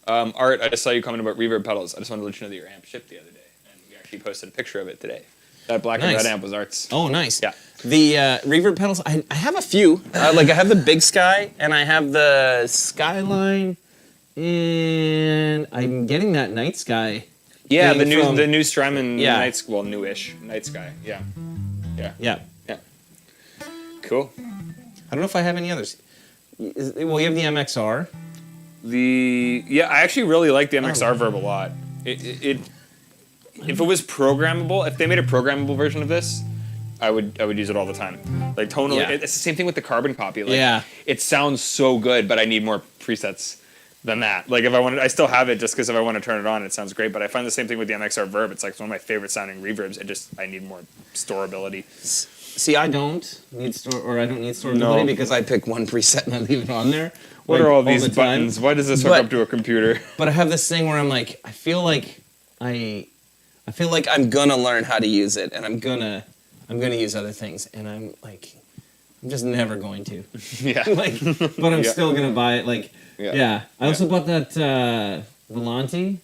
Art, I just saw you comment about reverb pedals. I just wanted to let you know that your amp shipped the other day, and we actually posted a picture of it today. That black and Nice. red amp was Art's. Oh, nice. Yeah. The reverb pedals, I have a few. Like I have the Big Sky and I have the Skyline, and I'm getting that Night Sky. Yeah, thing from- the new Strymon Yeah. newish Night Sky. Yeah. Yeah. Cool. I don't know if I have any others. Well, you have the MXR. I actually really like the MXR Verb a lot. It if it was programmable, if they made a programmable version of this, I would use it all the time. Like tonally, Yeah. it's the same thing with the carbon copy. Like, Yeah. it sounds so good, but I need more presets than that. Like if I wanted, I still have it just because if I want to turn it on, it sounds great. But I find the same thing with the MXR Verb. It's like one of my favorite sounding reverbs. I need more storability. See, I don't need storability because I pick one preset and I leave it on there. What like, are all the these time. buttons? Why does this hook But- up to a computer? But I have this thing where I'm like, I feel like I'm gonna learn how to use it, and I'm gonna use other things, and I'm just never going to. Yeah. Like, but I'm Yeah. still gonna buy it. Like, Yeah. yeah. I also bought that Volante.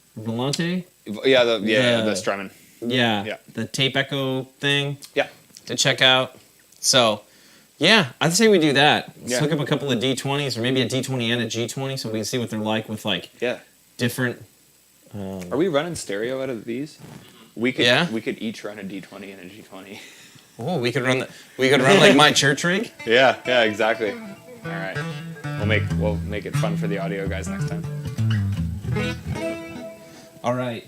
Yeah, the Strymon. Yeah. Yeah. The Tape Echo thing Yeah. to check out. So, yeah, I'd say we do that. Let's Yeah. hook up a couple of D20s, or maybe a D20 and a G20, so we can see what they're like with like Yeah. different. Are we running stereo out of these? We could. Yeah. We could each run a D20 and a G20. Oh, we could run like my church rig. Yeah. Yeah. Exactly. All right. We'll make it fun for the audio guys next time. All right.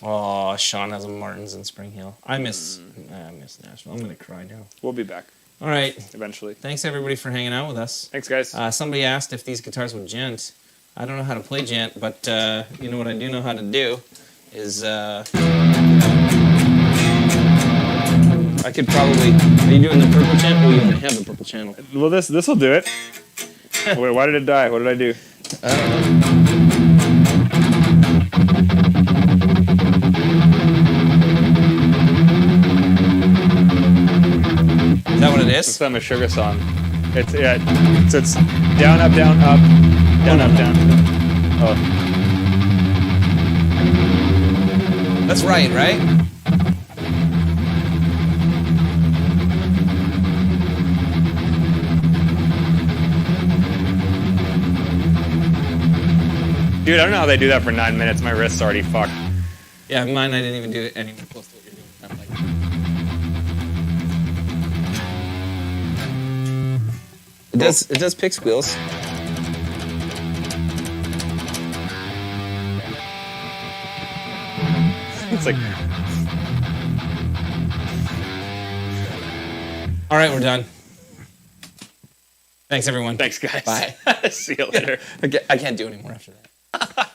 Oh, Sean has a Martin's in Spring Hill. I miss Nashville. I'm gonna cry now. We'll be back All right. eventually. Thanks everybody for hanging out with us. Thanks, guys. Somebody asked if these guitars would gent. I don't know how to play gent, but you know what I do know how to do is I could probably. Are you doing the purple channel? Oh, you don't have the purple channel. Well, this will do it. Wait, why did it die? What did I do? I don't know. Is that what it It's is? from a Sugar song. It's it's down, up, down, up, down, up, down. Oh, That's right, right? dude, I don't know how they do that for 9 minutes. My wrist's already fucked. Yeah, mine, I didn't even do it anywhere close to what you're doing. I'm like, it does pick squeals. It's like, All right, we're done. Thanks, everyone. thanks, guys. Bye. See you later. I can't do anymore after that.